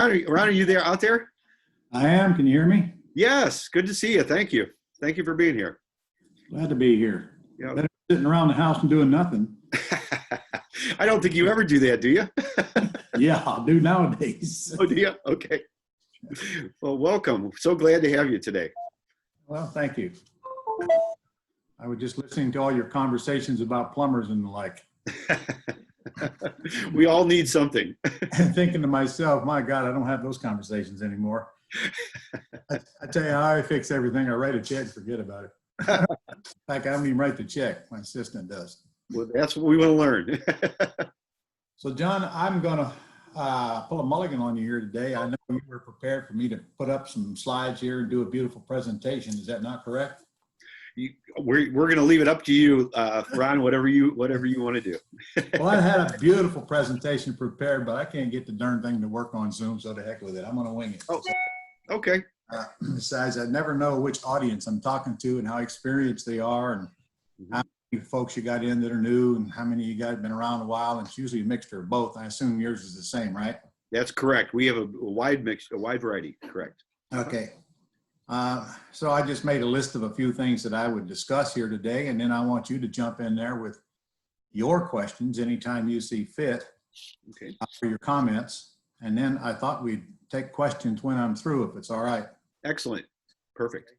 Ron, are you there out there? I am. Can you hear me? Yes. Good to see you. Thank you. Thank you for being here. Glad to be here. Yeah. Better than sitting around the house and doing nothing. I don't think you ever do that, do you? Yeah, I do nowadays. Oh, do you? Okay. Well, welcome. So glad to have you today. Well, thank you. I was just listening to all your conversations about plumbers and the like. We all need something. And thinking to myself, my God, I don't have those conversations anymore. I tell you how I fix everything. I write a check and forget about it. In fact, I don't even write the check. My assistant does. Well, that's what we want to learn. So, John, I'm going to pull a mulligan on you here today. I know you were prepared for me to put up some slides here and do a beautiful presentation. Is that not correct? We're going to leave it up to you, Ron, whatever you want to do. Well, I had a beautiful presentation prepared, but I can't get the darn thing to work on Zoom, so to heck with it. I'm going to wing it. Oh, okay. Besides, I never know which audience I'm talking to and how experienced they are and how many folks you got in that are new and how many you got been around a while. And it's usually a mixture of both. I assume yours is the same, right? That's correct. We have a wide mix, a wide variety. Correct. Okay. So I just made a list of a few things that I would discuss here today, and then I want you to jump in there with your questions anytime you see fit. Okay. For your comments. And then I thought we'd take questions when I'm through, if it's all right. Excellent. Perfect.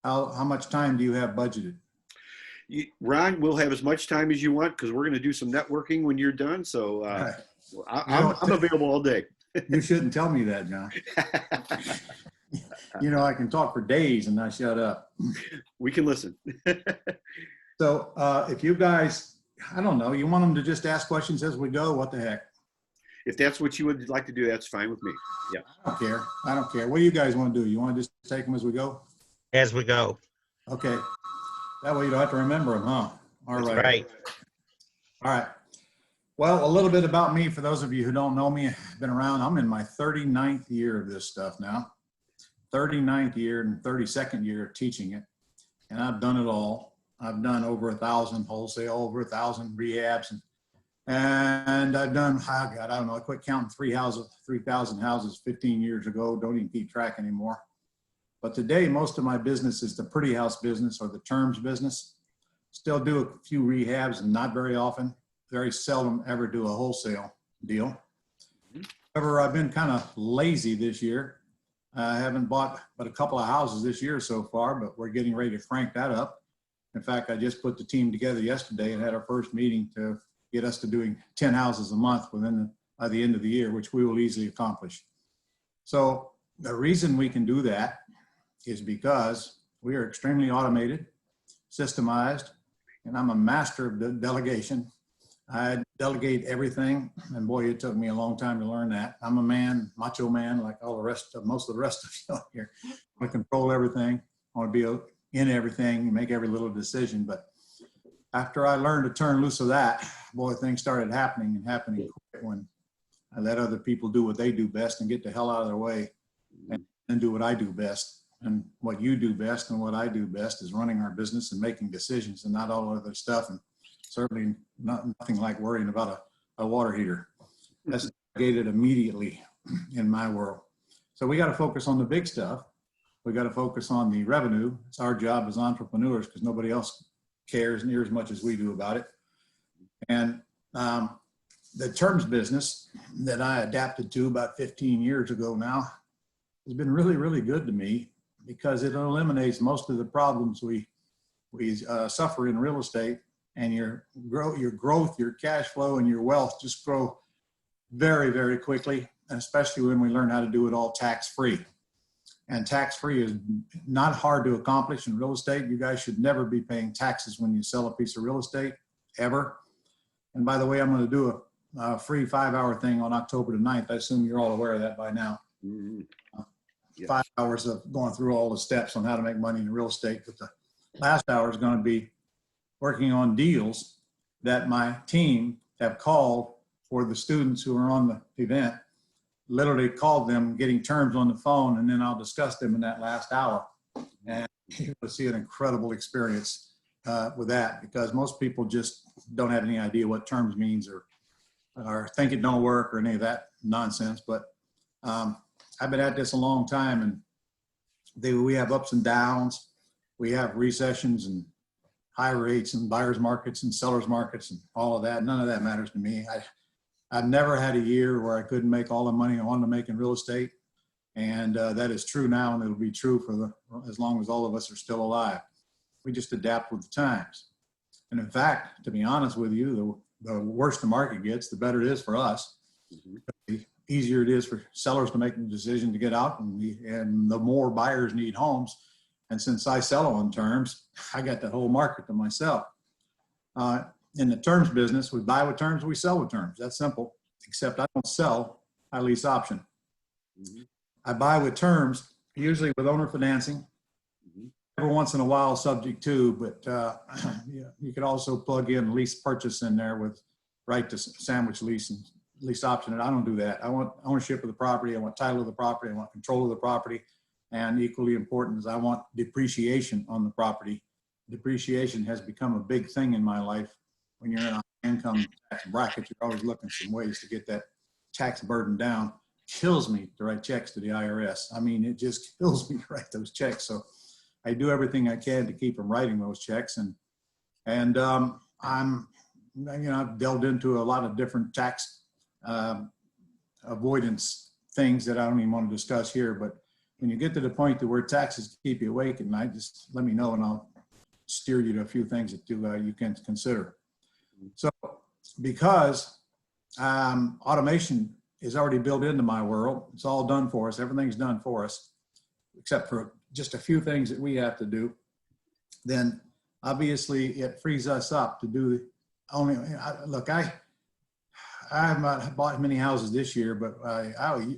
How much time do you have budgeted? Ron, we'll have as much time as you want because we're going to do some networking when you're done. So Right. I'm available all day. You shouldn't tell me that, John. You know, I can talk for days and not shut up. We can listen. So if you guys, I don't know, you want them to just ask questions as we go, what the heck? If that's what you would like to do, that's fine with me. Yeah. I don't care. I don't care. What do you guys want to do? You want to just take them as we go? As we go. Okay. That way you don't have to remember them, huh? All That's right. right. All right. Well, a little bit about me for those of you who don't know me. I've been around. I'm in my 39th year of this stuff now. 39th year and 32nd year of teaching it. And I've done it all. I've done over 1,000 wholesale, over 1,000 rehabs. And I've done, oh God, I don't know, I quit counting 3,000 houses 15 years ago. Don't even keep track anymore. But today, most of my business is the pretty house business or the terms business. Still do a few rehabs and not very often. Very seldom ever do a wholesale deal. However, I've been kind of lazy this year. I haven't bought but a couple of houses this year so far, but we're getting ready to crank that up. In fact, I just put the team together yesterday and had our first meeting to get us to doing 10 houses a month by the end of the year, which we will easily accomplish. So the reason we can do that is because we are extremely automated, systemized, and I'm a master of the delegation. I delegate everything, and boy, it took me a long time to learn that. I'm a man, macho man, like most of the rest of you out here. I want to control everything. I want to be in everything, make every little decision. But after I learned to turn loose of that, boy, things started happening quick when I let other people do what they do best and get the hell out of their way and do what I do best. And what you do best and what I do best is running our business and making decisions and not all other stuff. And certainly nothing like worrying about a water heater. That's negated immediately in my world. So we got to focus on the big stuff. We got to focus on the revenue. It's our job as entrepreneurs because nobody else cares near as much as we do about it. And the terms business that I adapted to about 15 years ago now has been really, really good to me because it eliminates most of the problems we suffer in real estate. And your growth, your cash flow, and your wealth just grow very, very quickly, and especially when we learn how to do it all tax-free. And tax-free is not hard to accomplish in real estate. You guys should never be paying taxes when you sell a piece of real estate, ever. And by the way, I'm going to do a free 5-hour thing on October the 9th. I assume you're all aware of that by now. Mm-hmm. Yeah. 5 hours of going through all the steps on how to make money in real estate. But the last hour is going to be working on deals that my team have called for the students who are on the event, literally called them, getting terms on the phone, and then I'll discuss them in that last hour. And you'll see an incredible experience with that because most people just don't have any idea what terms means or think it don't work or any of that nonsense. But I've been at this a long time, and we have ups and downs. We have recessions and high rates and buyers markets and sellers markets and all of that. None of that matters to me. I've never had a year where I couldn't make all the money I wanted to make in real estate. And that is true now, and it'll be true for as long as all of us are still alive. We just adapt with the times. And in fact, to be honest with you, the worse the market gets, the better it is for us. The easier it is for sellers to make the decision to get out, and the more buyers need homes. And since I sell on terms, I got that whole market to myself. In the terms business, we buy with terms, we sell with terms. That's simple, except I don't sell, I lease option. I buy with terms, usually with owner financing. Every once in a while subject to, but yeah, you could also plug in lease purchase in there with right to sandwich lease and lease option. And I don't do that. I want ownership of the property. I want title of the property. I want control of the property. And equally important is I want depreciation on the property. Depreciation has become a big thing in my life. When you're in a income tax bracket, you're always looking for some ways to get that tax burden down. Kills me to write checks to the IRS. I mean, it just kills me to write those checks. So I do everything I can to keep from writing those checks. And I've delved into a lot of different tax avoidance things that I don't even want to discuss here. But when you get to the point to where taxes keep you awake at night, just let me know and I'll steer you to a few things that you can consider. So because automation is already built into my world, it's all done for us. Everything's done for us, except for just a few things that we have to do. Then obviously it frees us up to do only, look, I have not bought many houses this year, but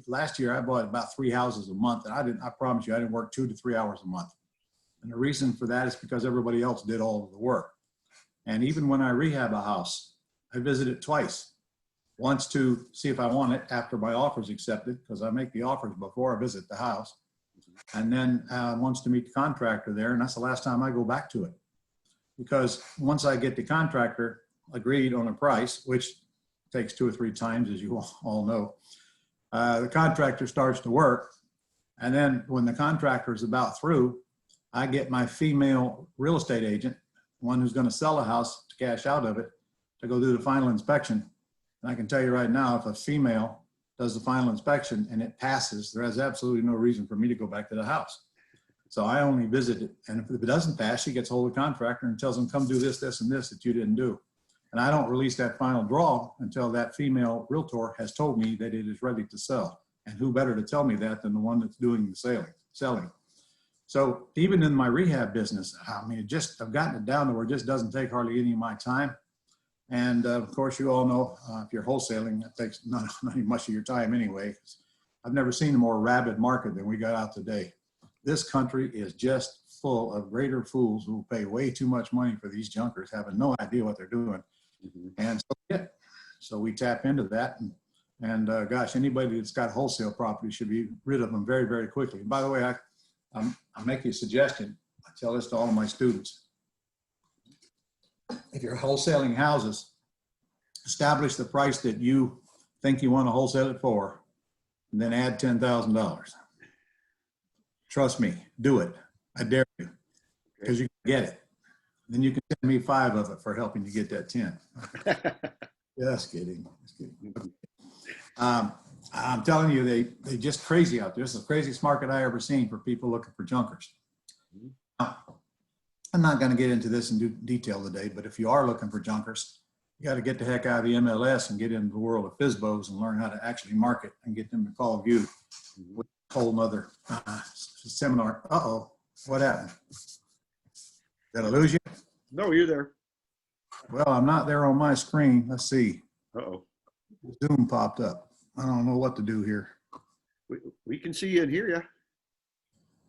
last year I bought about 3 houses a month. And I promise you, I didn't work 2 to 3 hours a month. And the reason for that is because everybody else did all of the work. And even when I rehab a house, I visit it twice. Once to see if I want it after my offer is accepted, because I make the offers before I visit the house. And then once to meet the contractor there, and that's the last time I go back to it. Because once I get the contractor agreed on a price, which takes 2 or 3 times, as you all know, the contractor starts to work. And then when the contractor is about through, I get my female real estate agent, one who's going to sell a house to cash out of it, to go do the final inspection. And I can tell you right now, if a female does the final inspection and it passes, there is absolutely no reason for me to go back to the house. So I only visit it. And if it doesn't pass, she gets hold of the contractor and tells him, come do this, this, and this that you didn't do. And I don't release that final draw until that female realtor has told me that it is ready to sell. And who better to tell me that than the one that's doing the selling. So even in my rehab business, I mean, I've gotten it down to where it just doesn't take hardly any of my time. And of course, you all know if you're wholesaling, that takes not much of your time anyway. I've never seen a more rabid market than we got out today. This country is just full of greater fools who pay way too much money for these junkers, having no idea what they're doing. And so we tap into that. And gosh, anybody that's got wholesale property should be rid of them very, very quickly. And by the way, I'll make you a suggestion. I tell this to all of my students. If you're wholesaling houses, establish the price that you think you want to wholesale it for, and then add $10,000. Trust me, do it. I dare you, because you can get it. Then you can send me 5 of it for helping you get that 10. Just kidding. Just kidding. I'm telling you, they just crazy out there. It's the craziest market I ever seen for people looking for junkers. I'm not going to get into this in detail today, but if you are looking for junkers, you got to get the heck out of the MLS and get into the world of FSBOs and learn how to actually market and get them to call you. With a whole nother seminar. Uh-oh, what happened? Did I lose you? No, you're there. Well, I'm not there on my screen. Let's see. Uh-oh. Zoom popped up. I don't know what to do here. We can see you and hear you.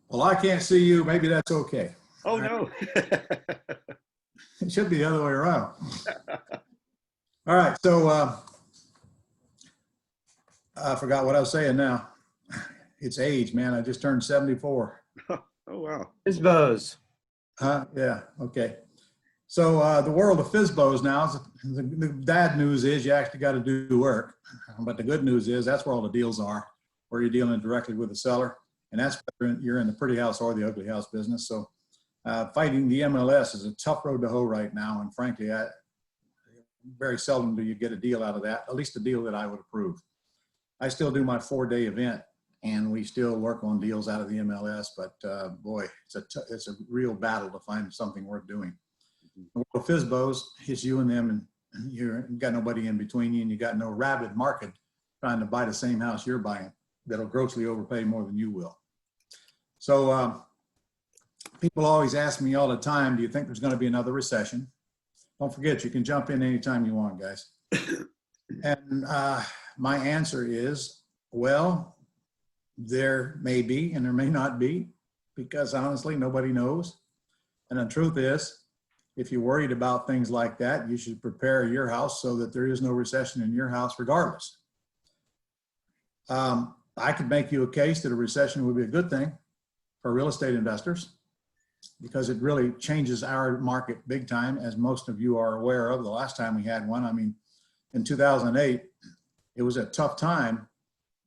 Well, I can't see you. Maybe that's okay. Oh, no. It should be the other way around. All right. So I forgot what I was saying now. It's age, man. I just turned 74. Oh, wow. FSBOs. Yeah. Okay. So the world of FSBOs now, the bad news is you actually got to do work. But the good news is that's where all the deals are. where you're dealing directly with the seller. And that's whether you're in the pretty house or the ugly house business. So fighting the MLS is a tough road to hoe right now. And frankly, very seldom do you get a deal out of that, at least a deal that I would approve. I still do my 4-day event, and we still work on deals out of the MLS, but boy, it's a real battle to find something worth doing. Well, FSBOs, it's you and them, and you've got nobody in between you, and you got no rabid market trying to buy the same house you're buying that'll grossly overpay more than you will. So people always ask me all the time, do you think there's going to be another recession? Don't forget, you can jump in anytime you want, guys. And my answer is, well, there may be and there may not be, because honestly, nobody knows. And the truth is, if you're worried about things like that, you should prepare your house so that there is no recession in your house regardless. I could make you a case that a recession would be a good thing for real estate investors, because it really changes our market big time, as most of you are aware of. The last time we had one, I mean, in 2008, it was a tough time,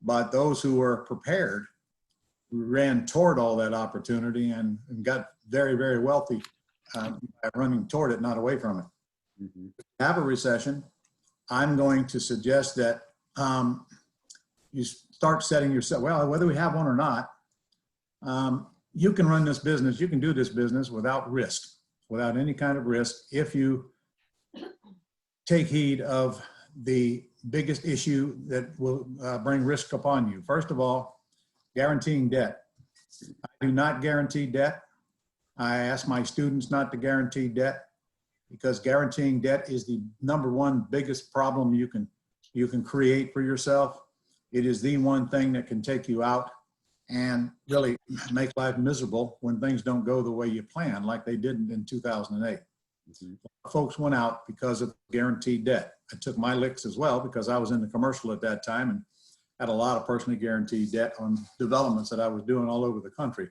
but those who were prepared ran toward all that opportunity and got very, very wealthy by running toward it, not away from it. Mm-hmm. If you have a recession, I'm going to suggest that you start setting yourself, well, whether we have one or not, you can run this business, you can do this business without risk, without any kind of risk, if you take heed of the biggest issue that will bring risk upon you. First of all, guaranteeing debt. I do not guarantee debt. I ask my students not to guarantee debt, because guaranteeing debt is the #1 biggest problem you can create for yourself. It is the one thing that can take you out and really make life miserable when things don't go the way you plan, like they didn't in 2008. Mm-hmm. Folks went out because of guaranteed debt. I took my licks as well, because I was in the commercial at that time and had a lot of personally guaranteed debt on developments that I was doing all over the country.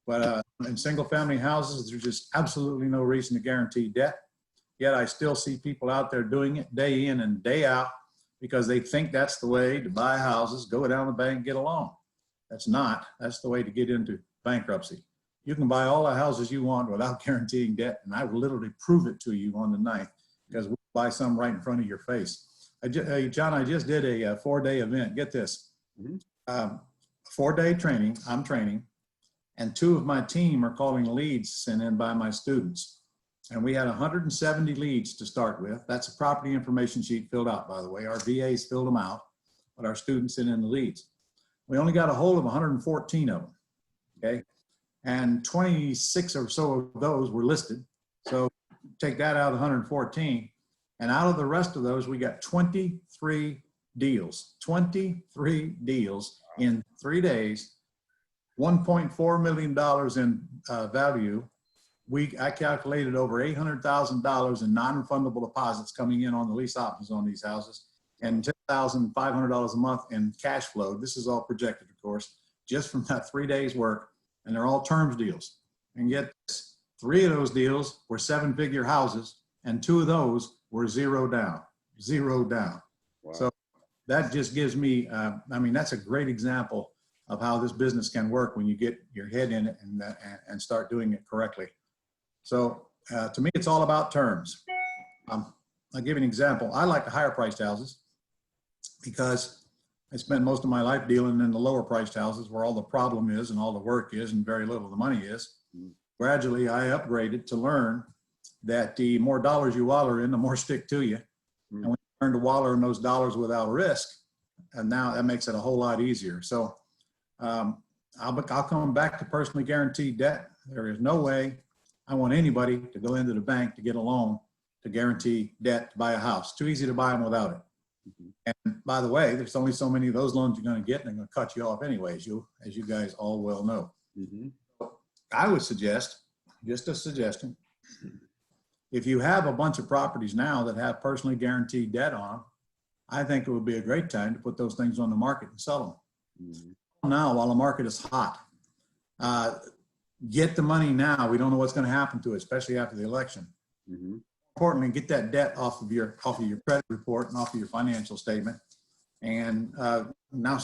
But in single family houses, there's just absolutely no reason to guarantee debt. Yet I still see people out there doing it day in and day out, because they think that's the way to buy houses, go down the bank, get a loan. That's not. That's the way to get into bankruptcy. You can buy all the houses you want without guaranteeing debt, and I will literally prove it to you on the 9th, because we'll buy some right in front of your face. John, I just did a 4-day event. Get this. 4-day training, I'm training, and 2 of my team are calling leads sent in by my students. And we had 170 leads to start with. That's a property information sheet filled out, by the way. Our VAs filled them out, but our students sent in the leads. We only got a hold of 114 of them, okay? And 26 or so of those were listed. So take that out of 114. And out of the rest of those, we got 23 deals. 23 deals in 3 days, $1.4 million in value. I calculated over $800,000 in non-refundable deposits coming in on the lease options on these houses, and $10,500 a month in cash flow. This is all projected, of course, just from that 3 days work, and they're all terms deals. And yet 3 of those deals were 7-figure houses, and 2 of those were zero down. Wow. So that just gives me, I mean, that's a great example of how this business can work when you get your head in it and start doing it correctly. So to me, it's all about terms. I'll give you an example. I like the higher priced houses because I spent most of my life dealing in the lower priced houses where all the problem is and all the work is and very little the money is. Gradually, I upgraded to learn that the more dollars you waller in, the more stick to you. And when you learn to waller in those dollars without risk, and now that makes it a whole lot easier. So I'll come back to personally guaranteed debt. There is no way I want anybody to go into the bank to get a loan to guarantee debt to buy a house. Too easy to buy them without it. And by the way, there's only so many of those loans you're going to get, and they're going to cut you off anyways, as you guys all well know. I would suggest, just a suggestion, if you have a bunch of properties now that have personally guaranteed debt on them, I think it would be a great time to put those things on the market and sell them. Now, while the market is hot, get the money now. We don't know what's going to happen to it, especially after the election. Importantly, get that debt off of your credit report and off of your financial statement. And now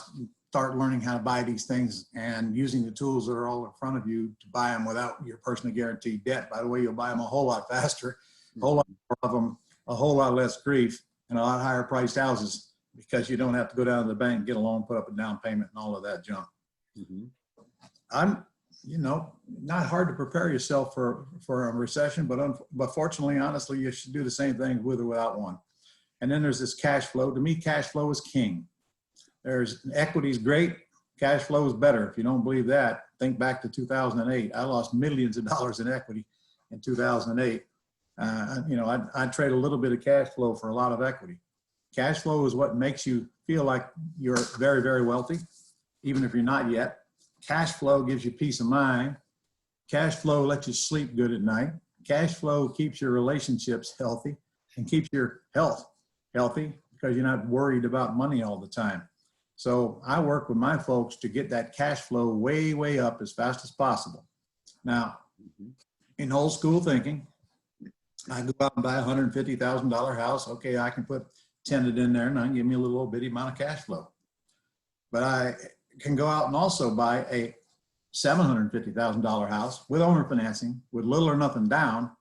start learning how to buy these things and using the tools that are all in front of you to buy them without your personally guaranteed debt. By the way, you'll buy them a whole lot faster, a whole lot more of them, a whole lot less grief, and a lot higher priced houses because you don't have to go down to the bank, get a loan, put up a down payment and all of that junk. I'm, you know, not hard to prepare yourself for a recession, but fortunately, honestly, you should do the same thing with or without one. And then there's this cash flow. To me, cash flow is king. There's equity is great. Cash flow is better. If you don't believe that, think back to 2008. I lost millions of dollars in equity in 2008. You know, I'd trade a little bit of cash flow for a lot of equity. Cash flow is what makes you feel like you're very, very wealthy, even if you're not yet. Cash flow gives you peace of mind. Cash flow lets you sleep good at night. Cash flow keeps your relationships healthy and keeps your health healthy because you're not worried about money all the time. So I work with my folks to get that cash flow way, way up as fast as possible. Now, in old school thinking, I go out and buy a $150,000 house. Okay, I can put tenant in there and I can give me a little bitty amount of cash flow. But I can go out and also buy a $750,000 house with owner financing with little or nothing down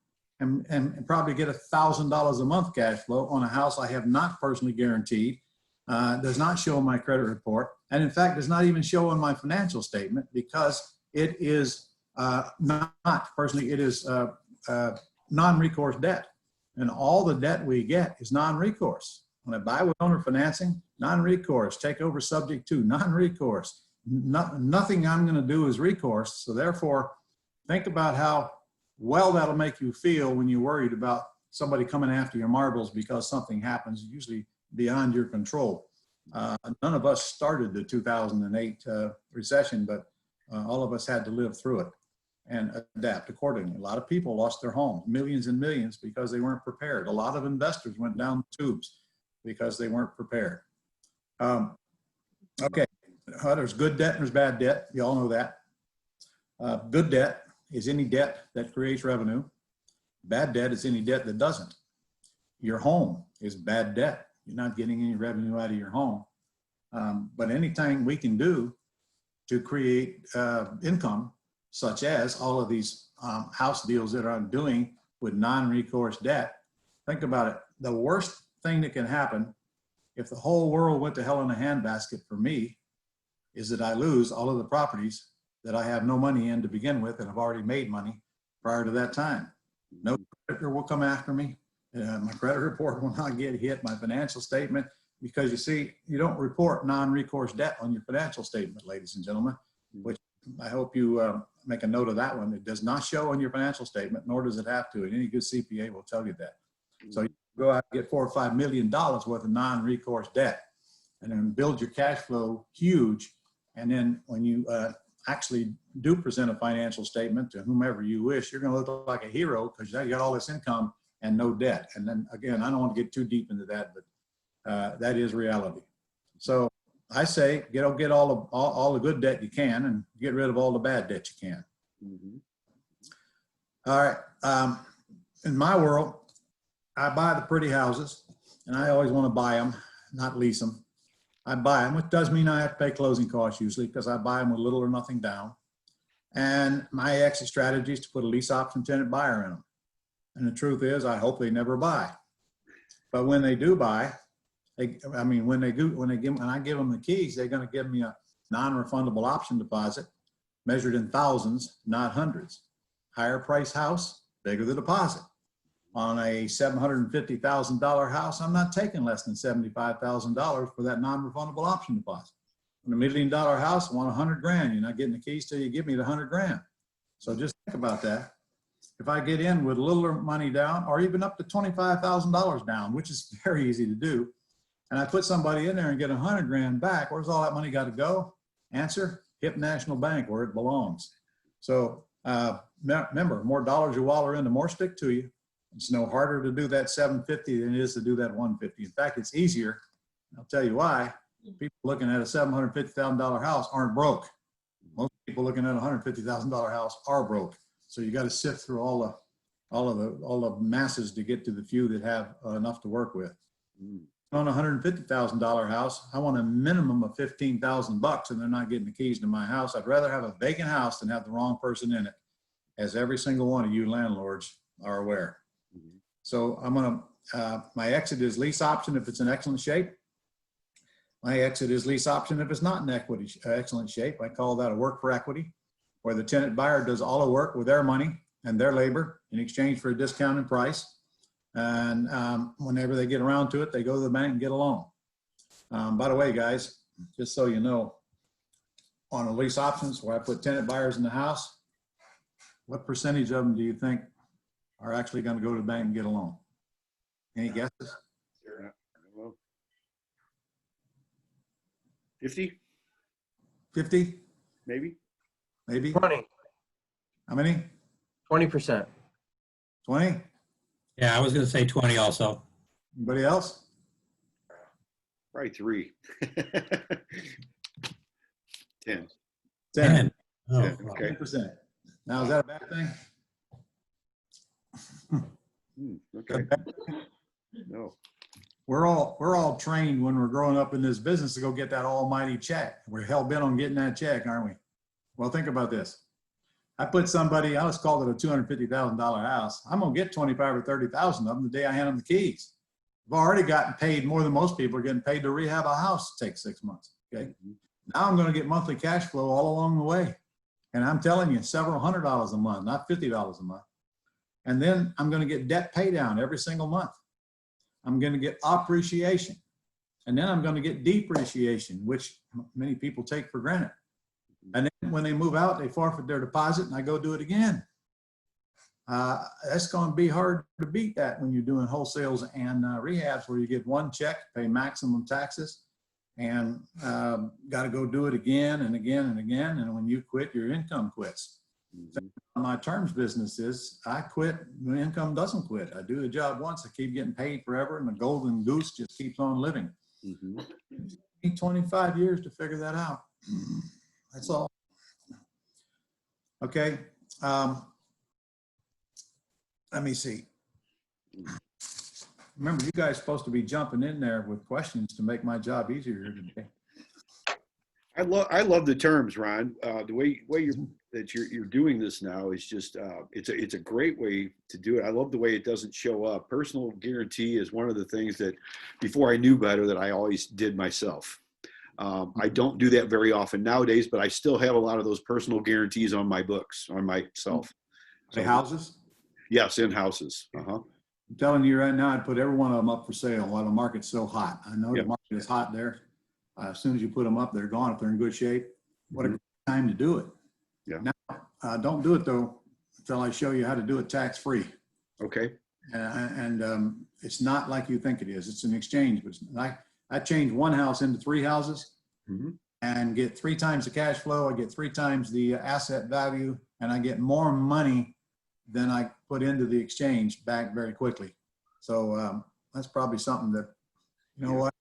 and probably get $1,000 a month cash flow on a house I have not personally guaranteed, does not show in my credit report, and in fact does not even show in my financial statement because it is not personally, it is non-recourse debt. And all the debt we get is non-recourse. When I buy with owner financing, non-recourse, take over subject to, non-recourse. Nothing I'm going to do is recourse. So therefore, think about how well that'll make you feel when you're worried about somebody coming after your marbles because something happens, usually beyond your control. None of us started the 2008 recession, but all of us had to live through it and adapt accordingly. A lot of people lost their homes, millions and millions, because they weren't prepared. A lot of investors went down the tubes because they weren't prepared. Okay, there's good debt and there's bad debt. You all know that. Good debt is any debt that creates revenue. Bad debt is any debt that doesn't. Your home is bad debt. You're not getting any revenue out of your home. But anything we can do to create income, such as all of these house deals that I'm doing with non-recourse debt, think about it. The worst thing that can happen if the whole world went to hell in a handbasket for me is that I lose all of the properties that I have no money in to begin with and have already made money prior to that time. No creditor will come after me. My credit report will not get hit, my financial statement, because you see, you don't report non-recourse debt on your financial statement, ladies and gentlemen, which I hope you make a note of that one. It does not show on your financial statement, nor does it have to, and any good CPA will tell you that. So you go out and get $4 or $5 million worth of non-recourse debt and then build your cash flow huge. And then when you actually do present a financial statement to whomever you wish, you're going to look like a hero because you got all this income and no debt. And then again, I don't want to get too deep into that, but that is reality. So I say, get all the good debt you can and get rid of all the bad debt you can. All right. In my world, I buy the pretty houses and I always want to buy them, not lease them. I buy them, which does mean I have to pay closing costs usually because I buy them with little or nothing down. And my exit strategy is to put a lease option tenant buyer in them. And the truth is, I hope they never buy. But when they do buy, when I give them the keys, they're going to give me a non-refundable option deposit measured in thousands, not hundreds. Higher price house, bigger the deposit. On a $750,000 house, I'm not taking less than $75,000 for that non-refundable option deposit. On a $1 million house, I want 100 grand. You're not getting the keys till you give me the 100 grand. So just think about that. If I get in with a little money down or even up to $25,000 down, which is very easy to do, and I put somebody in there and get 100 grand back, where's all that money got to go? Answer, Hip National Bank, where it belongs. So remember, more dollars you waller in, the more stick to you. It's no harder to do that 750 than it is to do that 150. In fact, it's easier. I'll tell you why. People looking at a $750,000 house aren't broke. Most people looking at a $150,000 house are broke. So you got to sift through all the masses to get to the few that have enough to work with. on a $150,000 house, I want a minimum of $15,000 and they're not getting the keys to my house. I'd rather have a vacant house than have the wrong person in it, as every single one of you landlords are aware. Mhm. So I'm going to, my exit is lease option if it's in excellent shape. My exit is lease option if it's not in excellent shape. I call that a work for equity, where the tenant buyer does all the work with their money and their labor in exchange for a discounted price. And whenever they get around to it, they go to the bank and get a loan. By the way, guys, just so you know, on the lease options where I put tenant buyers in the house, what percentage of them do you think are actually going to go to the bank and get a loan? Any guesses? 50, 50? maybe? Maybe? 20, How many? 20%. 20? Yeah, I was going to say 20 also. Anybody else? Probably 3. 10. 10. Oh, 10, okay. 10%. Now, is that a bad thing? Okay. No. We're all trained when we're growing up in this business to go get that almighty check. We're hell bent on getting that check, aren't we? Well, think about this. I put somebody, I just called it a $250,000 house. I'm gonna get 25 or 30,000 of them the day I hand them the keys. I've already gotten paid more than most people are getting paid to rehab a house. It takes 6 months. Okay. Now I'm gonna get monthly cash flow all along the way. And I'm telling you, several $100s a month, not $50 a month. And then I'm gonna get debt pay down every single month. I'm going to get appreciation, and then I'm going to get depreciation, which many people take for granted. And then when they move out, they forfeit their deposit and I go do it again. That's going to be hard to beat that when you're doing wholesales and rehabs where you get one check, pay maximum taxes, and got to go do it again and again and again. And when you quit, your income quits. My terms business is I quit, the income doesn't quit. I do the job once, I keep getting paid forever, and the golden goose just keeps on living. Mhm. It took me 25 years to figure that out. That's all. Okay. Let me see. Remember, you guys are supposed to be jumping in there with questions to make my job easier today. I love the terms, Ron. The way you're doing this now is just it's a great way to do it. I love the way it doesn't show up. Personal guarantee is one of the things that before I knew better that I always did myself. I don't do that very often nowadays, but I still have a lot of those personal guarantees on my books, on myself. The houses? Yes, in houses. Uh-huh. I'm telling you right now, I'd put every one of them up for sale while the market's so hot. I know Yeah. the market is hot there. As soon as you put them up, they're gone if they're in good shape. What a great time to do it. Yeah. Now, don't do it though until I show you how to do it tax-free. Okay. And it's not like you think it is. It's an exchange. But I change one house into 3 houses Mhm. and get 3 times the cash flow. I get 3 times the asset value, and I get more money than I put into the exchange back very quickly. So that's probably something that, you know what,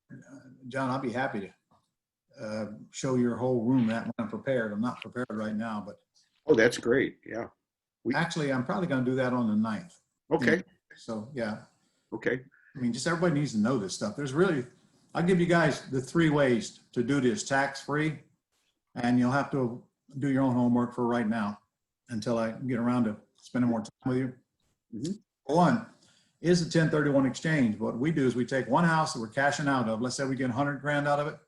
John, I'll be happy to show your whole room that when I'm prepared. I'm not prepared right now, but Oh, that's great. Yeah. actually I'm probably going to do that on the 9th. Okay. So yeah, Okay. I mean, just everybody needs to know this stuff. There's really, I'll give you guys the 3 ways to do this tax-free, and you'll have to do your own homework for right now until I get around to spending more time with you. Mhm. One is a 1031 exchange. What we do is we take one house that we're cashing out of. Let's say we get 100 grand out of it.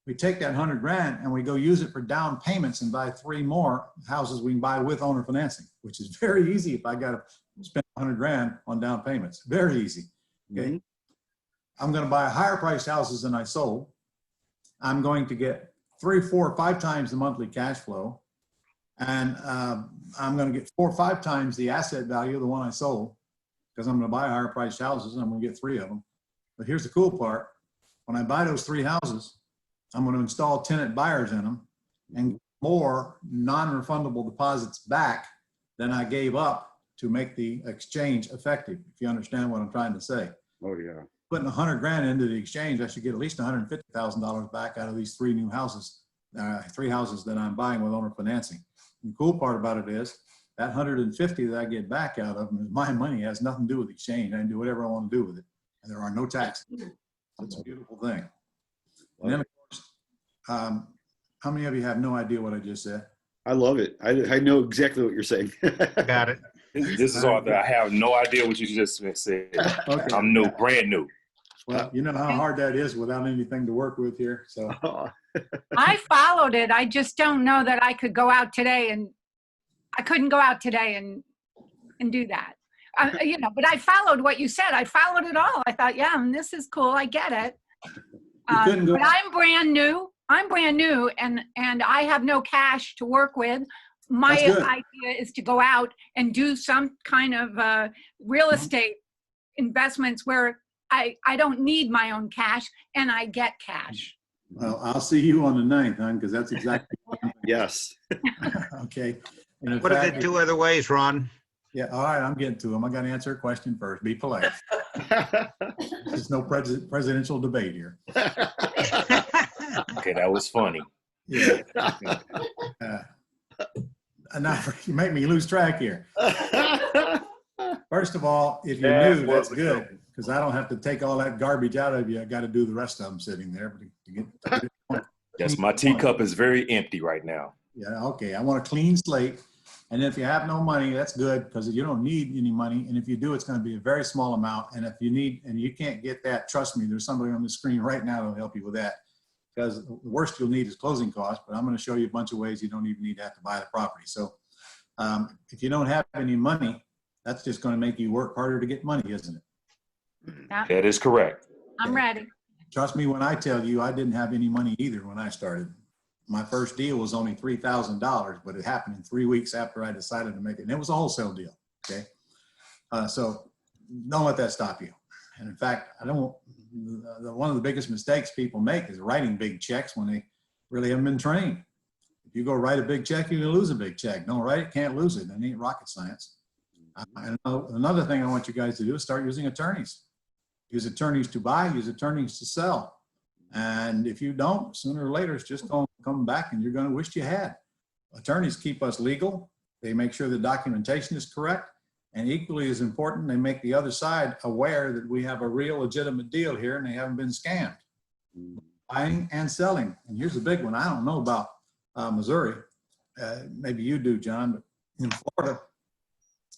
We take that 100 grand and we go use it for down payments and buy 3 more houses we can buy with owner financing, which is very easy if I got to spend 100 grand on down payments. Very easy. Okay. Mhm. I'm going to buy higher priced houses than I sold. I'm going to get 3, 4, 5 times the monthly cash flow. And I'm going to get 4 or 5 times the asset value of the one I sold, because I'm going to buy higher priced houses and I'm going to get 3 of them. But here's the cool part. When I buy those 3 houses, I'm going to install tenant buyers in them and get more non-refundable deposits back than I gave up to make the exchange effective, if you understand what I'm trying to say. Oh, yeah. Putting 100 grand into the exchange, I should get at least $150,000 back out of these 3 new houses, 3 houses that I'm buying with owner financing. And the cool part about it is that 150 that I get back out of them is my money. It has nothing to do with the exchange. I can do whatever I want to do with it. And there are no taxes. It's a beautiful thing. And then, of course, how many of you have no idea what I just said? I love it. I know exactly what you're saying. Got it. This is Arthur. I have no idea what you just said. Okay. I'm new, brand new. Well, you know how hard that is without anything to work with here. So I followed it. I just don't know that I could go out today and I couldn't go out today and do that. You know, but I followed what you said. I followed it all. I thought, yeah, this is cool. I get it. couldn't go- But I'm brand new. And I have no cash to work with. My That's good. idea is to go out and do some kind of real estate investments where I don't need my own cash and I get cash. well, I'll see you on the 9th, hon, because that's exactly what I'm Yes. thinking. Okay. And in What are fact, the two other ways, Ron? yeah, all right, I'm getting to them. I got to answer a question first. Be polite. There's no presidential debate here. Okay, that was funny. Yeah. Now you make me lose track here. First of all, if you're That new, was that's a good good because I don't have to take all that garbage out of you. I got to do the rest of them sitting there. Yes, my teacup is very empty right now. Yeah, okay. I want a clean slate. And if you have no money, that's good because you don't need any money. And if you do, it's going to be a very small amount. And if you need, and you can't get that, trust me, there's somebody on the screen right now that'll help you with that. Because the worst you'll need is closing costs, but I'm going to show you a bunch of ways you don't even need to have to buy the property. So if you don't have any money, that's just going to make you work harder to get money, isn't it? Yeah, That is correct. I'm ready. Trust me when I tell you, I didn't have any money either when I started. My first deal was only $3,000, but it happened in 3 weeks after I decided to make it. And it was a wholesale deal, okay? So don't let that stop you. And in fact, one of the biggest mistakes people make is writing big checks when they really haven't been trained. If you go write a big check, you're gonna lose a big check. Don't write it, can't lose it. It ain't rocket science. And another thing I want you guys to do is start using attorneys. Use attorneys to buy, use attorneys to sell. And if you don't, sooner or later, it's just going to come back and you're going to wish you had. Attorneys keep us legal. They make sure the documentation is correct. And equally as important, they make the other side aware that we have a real legitimate deal here and they haven't been scammed. Buying and selling. And here's the big one. I don't know about Missouri. Maybe you do, John, but in Florida,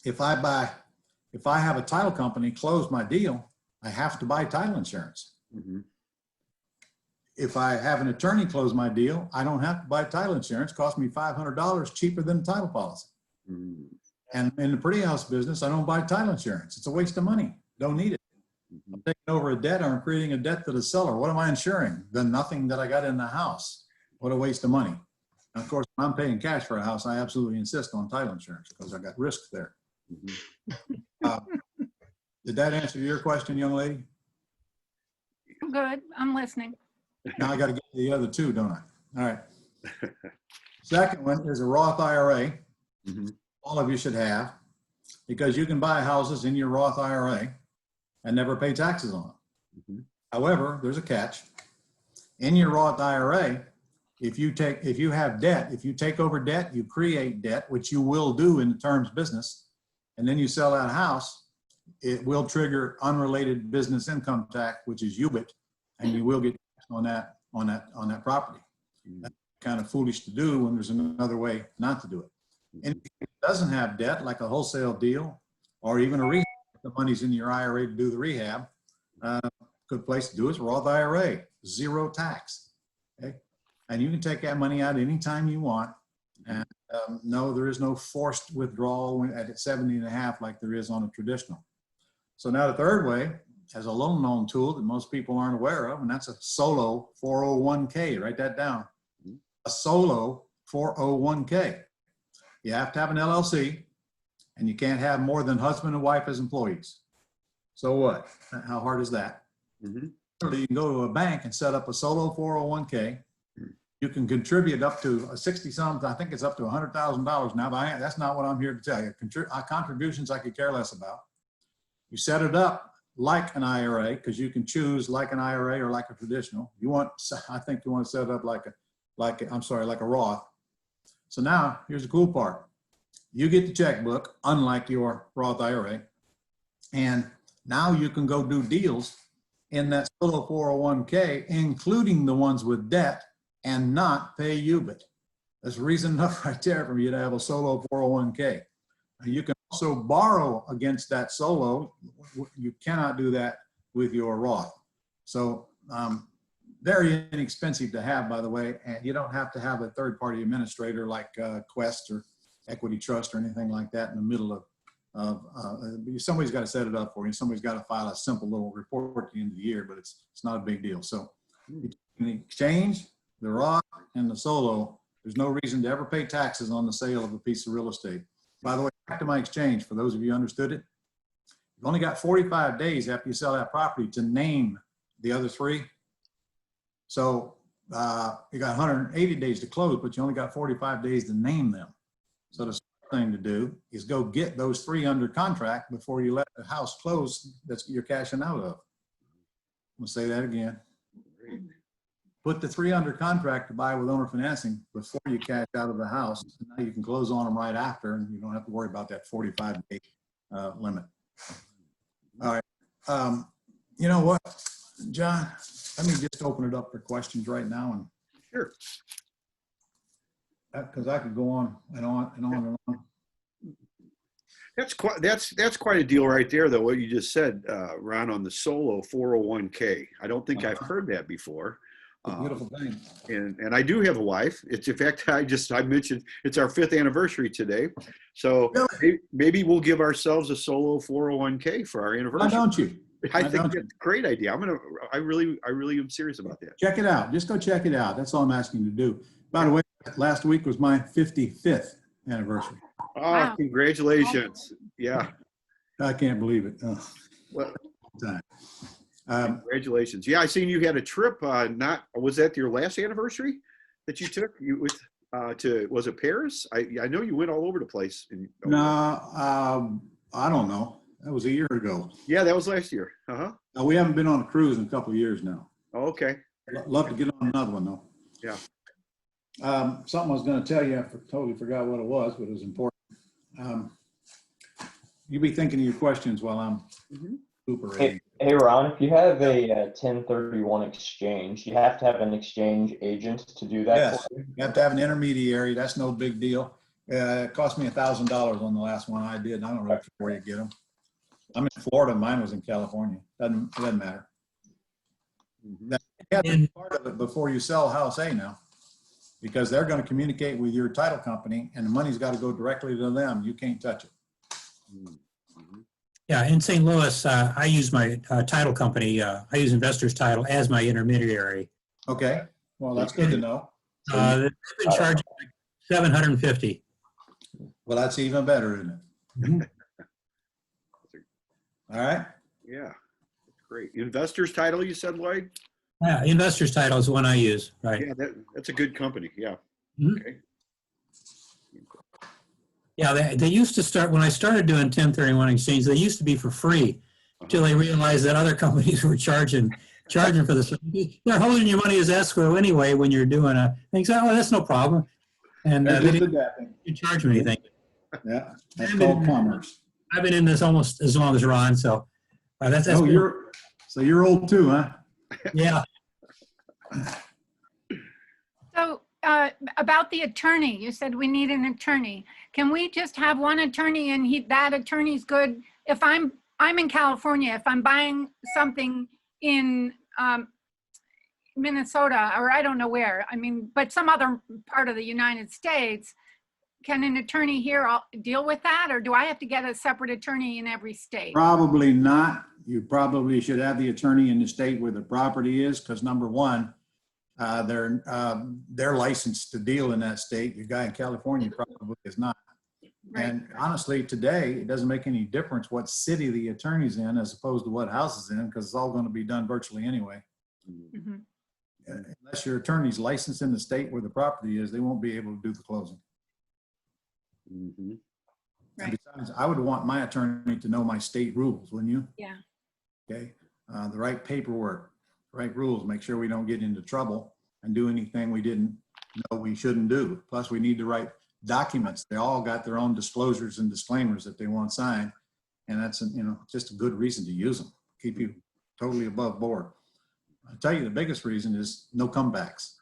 if I have a title company close my deal, I have to buy title insurance. Mhm. If I have an attorney close my deal, I don't have to buy title insurance. It costs me $500 cheaper than the title policy. Mhm. And in the pretty house business, I don't buy title insurance. It's a waste of money. Don't need it. I'm taking over a debt or I'm creating a debt to the seller. What am I insuring? The nothing that I got in the house. What a waste of money. And of course, when I'm paying cash for a house, I absolutely insist on title insurance because I got risks there. Did that answer your question, young lady? I'm good. I'm listening. Now I got to get to the other two, don't I? All right. Second one is a Roth IRA. Mhm. All of you should have, because you can buy houses in your Roth IRA and never pay taxes on them. Mhm. However, there's a catch. In your Roth IRA, if you have debt, if you take over debt, you create debt, which you will do in the terms business, and then you sell that house, it will trigger unrelated business income tax, which is UBIT, and you will get taxed on that property. That's kind of foolish to do when there's another way not to do it. And if it doesn't have debt, like a wholesale deal or even a rehab, the money's in your IRA to do the rehab, good place to do is Roth IRA, zero tax. Okay, and you can take that money out anytime you want. And no, there is no forced withdrawal at 70 and a half like there is on a traditional. So now the third way has a little known tool that most people aren't aware of, and that's a solo 401k. Write that down. A solo 401k. You have to have an LLC, and you can't have more than husband and wife as employees. So what? How hard is that? Mhm. You can go to a bank and set up a solo 401k. You can contribute up to 60-something, I think it's up to $100,000 now, but that's not what I'm here to tell you. Contributions I could care less about. You set it up like an IRA, because you can choose like an IRA or like a traditional. I think you want to set it up like a Roth. So now here's the cool part. You get the checkbook, unlike your Roth IRA. And now you can go do deals in that solo 401k, including the ones with debt, and not pay UBIT. That's reason enough right there for you to have a solo 401k. You can also borrow against that solo. You cannot do that with your Roth. So very inexpensive to have, by the way, and you don't have to have a third-party administrator like Quest or Equity Trust or anything like that in the middle of somebody's got to set it up for you. Somebody's got to file a simple little report at the end of the year, but it's not a big deal. So in the exchange, the Roth and the solo, there's no reason to ever pay taxes on the sale of a piece of real estate. By the way, back to my exchange, for those of you who understood it, you've only got 45 days after you sell that property to name the other three. So you got 180 days to close, but you only got 45 days to name them. So the thing to do is go get those three under contract before you let the house close that's you're cashing out of. I'm gonna say that again. Put the three under contract to buy with owner financing before you cash out of the house. Now you can close on them right after, and you don't have to worry about that 45-day limit. All right. You know what, John? Let me just open it up for questions right now, and Sure. because I could go on and on and on and on. That's quite a deal right there, though. What you just said, Ron, on the solo 401k. I don't think I've heard that before. It's a beautiful thing. And I do have a wife. It's in fact, I mentioned it's our 5th anniversary today. So maybe we'll give ourselves a solo 401k for our anniversary. Why don't you? I think that's a great idea. I really am serious about that. Check it out. Just go check it out. That's all I'm asking you to do. By the way, last week was my 55th anniversary. Oh, Wow. congratulations. Yeah. I can't believe it. Oh, Well, time. congratulations. Yeah, I seen you had a trip. Was that your last anniversary that you took? Was it Paris? I know you went all over the place. No, I don't know. That was a year ago. Yeah, that was last year. We haven't been on a cruise in a couple of years now. Oh, okay. Love to get on another one though. Yeah. Something I was going to tell you, I totally forgot what it was, but it was important. You be thinking of your questions while I'm recuperating. Hey Ron, if you have a 1031 exchange, you have to have an exchange agent to do that. Yes, For you. you have to have an intermediary. That's no big deal. It cost me $1,000 on the last one I did. I don't know where you get them. I'm in Florida. Mine was in California. It doesn't matter. You have to be part of it before you sell house A now, because they're going to communicate with your title company, and the money's got to go directly to them. You can't touch it. Yeah, in St. Louis, I use my title company. I use Investors Title as my intermediary. Okay. Well, that's good to know. They've been charging like $750. Well, that's even better, isn't it? All right. Yeah. That's great. Investors Title, you said, Lloyd? Yeah, Investors Title is the one I use, right? Yeah, that's a good company. Yeah. Mhm. Okay. Yeah, they used to start, when I started doing 1031 exchange, they used to be for free until they realized that other companies were charging for this. They're holding your money as escrow anyway when you're doing a thing. So, that's no problem. And they didn't charge me anything. Yeah, that's called commerce. I've been in this almost as long as Ron, so that's Oh, you're old too, huh? yeah. So about the attorney, you said we need an attorney. Can we just have one attorney and that attorney's good? If I'm in California, if I'm buying something in Minnesota, or I don't know where, but some other part of the United States, can an attorney here deal with that? Or do I have to get a separate attorney in every state? Probably not. You probably should have the attorney in the state where the property is, because number one, they're licensed to deal in that state. Your guy in California probably is not. Right. And honestly, today, it doesn't make any difference what city the attorney's in as opposed to what house is in, because it's all going to be done virtually anyway. Mhm. Unless your attorney's licensed in the state where the property is, they won't be able to do the closing. Mhm. And besides, I would want my attorney to know my state rules, wouldn't you? Yeah. Okay, the right paperwork, right rules, make sure we don't get into trouble and do anything we didn't know we shouldn't do. Plus, we need the right documents. They all got their own disclosures and disclaimers that they want signed. And that's, just a good reason to use them. Keep you totally above board. I'll tell you, the biggest reason is no comebacks.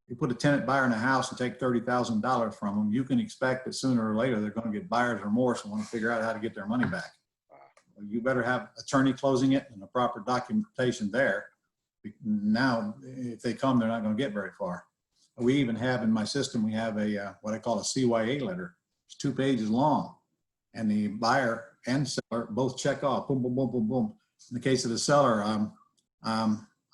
You put a tenant buyer in a house and take $30,000 from them, you can expect that sooner or later they're going to get buyer's remorse and want to figure out how to get their money back. You better have attorney closing it and the proper documentation there. Now, if they come, they're not going to get very far. We even have in my system, we have a what I call a CYA letter. It's 2 pages long, and the buyer and seller both check off, boom, boom, boom, boom, boom. In the case of the seller,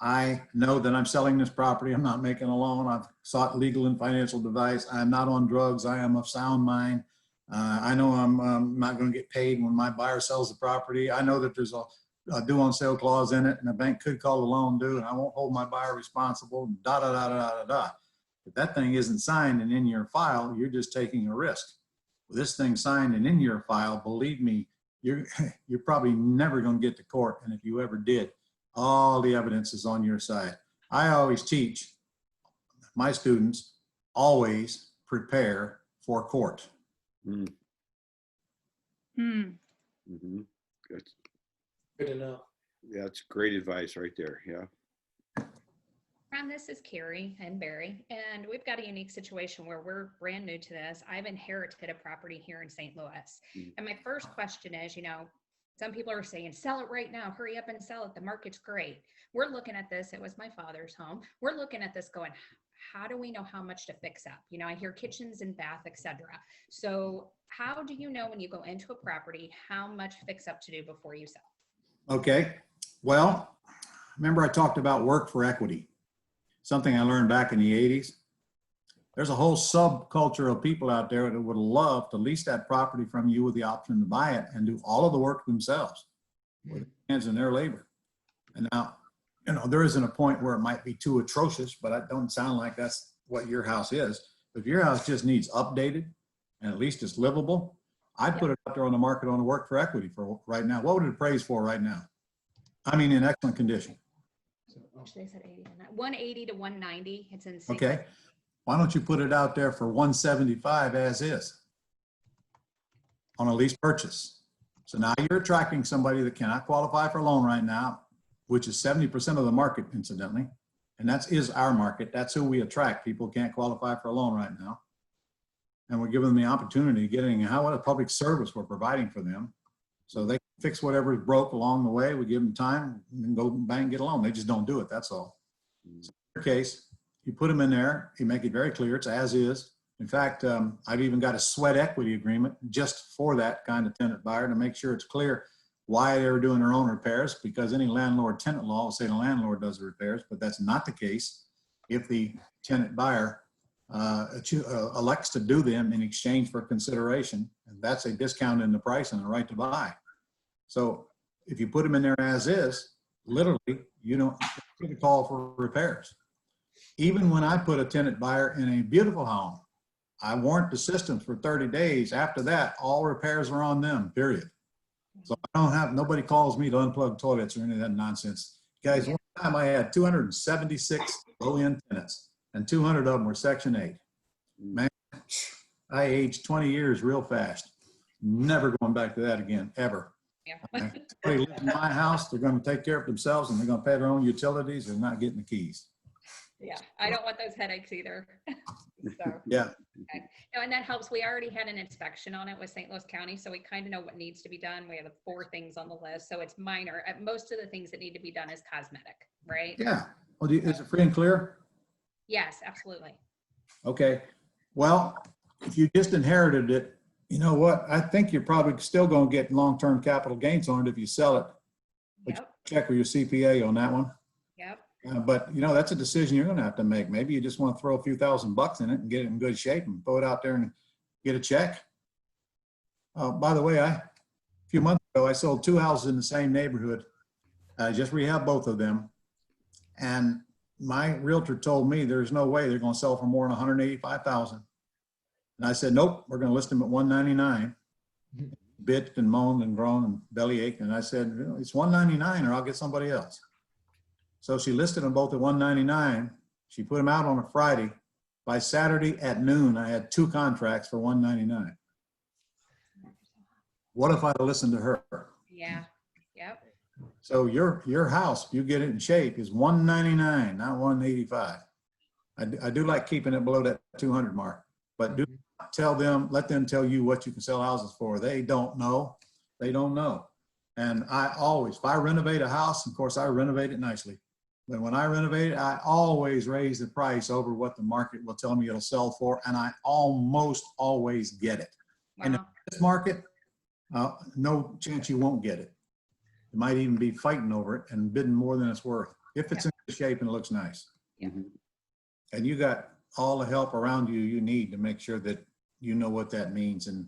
I know that I'm selling this property. I'm not making a loan. I've sought legal and financial advice. I'm not on drugs. I am of sound mind. I know I'm not going to get paid when my buyer sells the property. I know that there's a due on sale clause in it, and the bank could call the loan due, and I won't hold my buyer responsible. Da da da da da da. If that thing isn't signed and in your file, you're just taking a risk. With this thing signed and in your file, believe me, you're probably never going to get to court. And if you ever did, all the evidence is on your side. I always teach my students, always prepare for court. Mm. Hmm. Mm-hmm. Good. Good to know. Yeah, that's great advice right there. Yeah. Ron, this is Carrie and Barry, and we've got a unique situation where we're brand new to this. I've inherited a property here in St. Louis. And my first question is, some people are saying, sell it right now, hurry up and sell it. The market's great. We're looking at this. It was my father's home. We're looking at this going, how do we know how much to fix up? I hear kitchens and bath, etc. So how do you know when you go into a property, how much fix up to do before you sell? Okay. Well, remember I talked about work for equity, something I learned back in the 80s. There's a whole subculture of people out there that would love to lease that property from you with the option to buy it and do all of the work themselves with their hands and their labor. And now, there isn't a point where it might be too atrocious, but it don't sound like that's what your house is. If your house just needs updated and at least it's livable, I'd put it out there on the market on the work for equity for right now. What would it appraise for right now? I mean, in excellent condition. Actually, they said 80 to 180 to 190. It's in. Okay. Why don't you put it out there for 175 as is on a lease purchase? So now you're attracting somebody that cannot qualify for a loan right now, which is 70% of the market, incidentally. And that is our market. That's who we attract. People can't qualify for a loan right now. And we're giving them the opportunity of getting what a public service we're providing for them. So they can fix whatever is broke along the way. We give them time and go bank and get a loan. They just don't do it. That's all. So in your case, you put them in there, you make it very clear, it's as is. In fact, I've even got a sweat equity agreement just for that kind of tenant buyer to make sure it's clear why they were doing their own repairs, because any landlord tenant law will say the landlord does the repairs, but that's not the case if the tenant buyer elects to do them in exchange for consideration, and that's a discount in the price and a right to buy. So if you put them in there as is, literally, you don't get a call for repairs. Even when I put a tenant buyer in a beautiful home, I warrant the systems for 30 days. After that, all repairs are on them, period. So nobody calls me to unplug toilets or any of that nonsense. Guys, one time I had 276 low-end tenants, and 200 of them were Section 8. Man, I aged 20 years real fast. Never going back to that again, ever. Yeah. Somebody lives in my house, they're going to take care of themselves, and they're going to pay their own utilities. They're not getting the keys. Yeah, I don't want those headaches either. So, Yeah. okay. No, and that helps. We already had an inspection on it with St. Louis County, so we kind of know what needs to be done. We have 4 things on the list, so it's minor. Most of the things that need to be done is cosmetic, right? Yeah. Well, is it free and clear? Yes, absolutely. Okay. Well, if you just inherited it, you know what? I think you're probably still going to get long-term capital gains on it if you sell it. But Yep. check with your CPA on that one. Yep. But that's a decision you're going to have to make. Maybe you just want to throw a few $1,000 in it and get it in good shape and throw it out there and get a check. By the way, a few months ago, I sold 2 houses in the same neighborhood. I just rehabbed both of them. And my realtor told me there's no way they're going to sell for more than $185,000. And I said, nope, we're going to list them at $199. Bitched and moaned and groaned and belly ached. And I said, it's $199 or I'll get somebody else. So she listed them both at $199. She put them out on a Friday. By Saturday at noon, I had 2 contracts for $199. What if I'd listened to her? Yeah. Yep. So your house, if you get it in shape, is 199, not 185. I do like keeping it below that 200 mark, but do not tell them, let them tell you what you can sell houses for. They don't know. They don't know. And I always, if I renovate a house, of course I renovate it nicely. But when I renovate it, I always raise the price over what the market will tell me it'll sell for, and I almost always get it. And in Wow. this market, no chance you won't get it. You might even be fighting over it and bidding more than it's worth if it's in good shape and it looks nice. Yeah. And you got all the help around you you need to make sure that you know what that means. And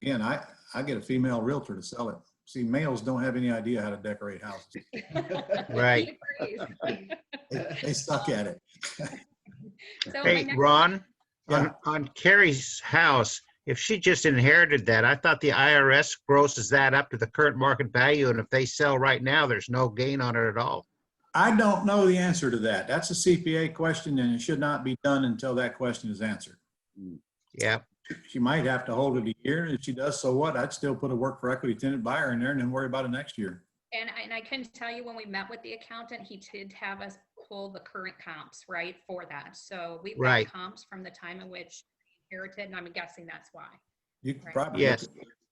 again, I get a female realtor to sell it. See, males don't have any idea how to decorate houses. Right. They suck at it. So my Hey, next- Ron, Yeah. on Carrie's house, if she just inherited that, I thought the IRS grosses that up to the current market value, and if they sell right now, there's no gain on it at all. I don't know the answer to that. That's a CPA question, and it should not be done until that question is answered. Yeah, She might have to hold it a year. If she does, so what? I'd still put a work for equity tenant buyer in there and then worry about it next year. And I can tell you when we met with the accountant, he did have us pull the current comps, right, for that. So we've got Right. comps from the time in which we inherited, and I'm guessing that's why. You can Right. probably Yes.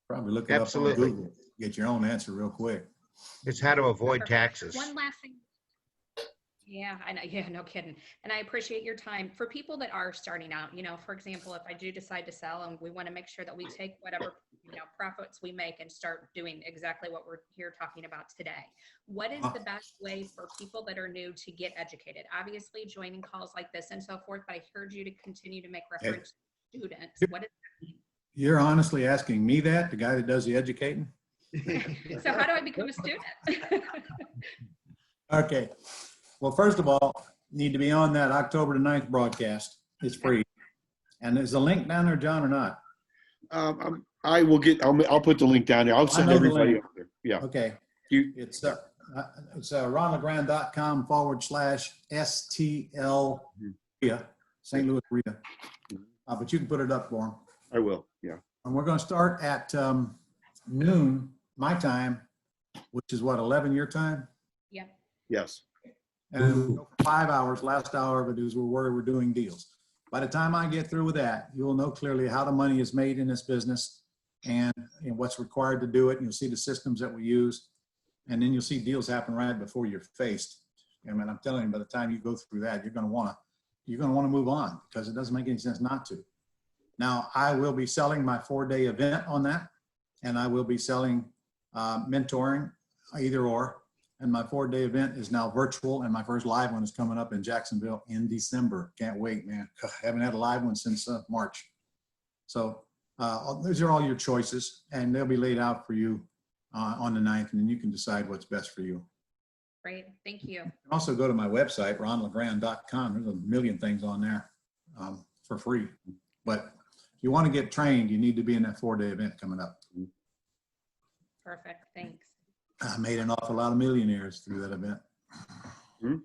look it up on Absolutely. Google, get your own answer real quick. it's how to avoid Perfect. taxes. One last thing. Yeah, I know. Yeah, no kidding. And I appreciate your time. For people that are starting out, for example, if I do decide to sell and we want to make sure that we take whatever, profits we make and start doing exactly what we're here talking about today. What is the best way for people that are new to get educated? Obviously joining calls like this and so forth, but I heard you to continue to make reference to students. What is You're honestly asking me that, the guy that does the educating? So how do I become a student? Okay. Well, first of all, you need to be on that October the 9th broadcast. It's free. And there's a link down there, John, or not? I'll put the link down there. I'll send know the everybody link. up there. Yeah. Okay. You, It's ronlegrand.com/STL RIA, St. Louis RIA. But you can put it up for them. I will. Yeah. And we're going to start at noon, my time, which is what, 11 your time? Yeah. Yes. And 5 hours, last hour of it is where we're doing deals. By the time I get through with that, you'll know clearly how the money is made in this business and what's required to do it. And you'll see the systems that we use. And then you'll see deals happen right before you're faced. I mean, I'm telling you, by the time you go through that, you're going to want to move on because it doesn't make any sense not to. Now, I will be selling my 4-day event on that, and I will be selling mentoring, either or. And my 4-day event is now virtual, and my first live one is coming up in Jacksonville in December. Can't wait, man. I haven't had a live one since March. So those are all your choices, and they'll be laid out for you on the 9th, and then you can decide what's best for you. Great. Thank you. You can also go to my website, ronlegrand.com. There's a million things on there for free. But if you want to get trained, you need to be in that 4-day event coming up. Perfect. Thanks. I made an awful lot of millionaires through that event. Hmm.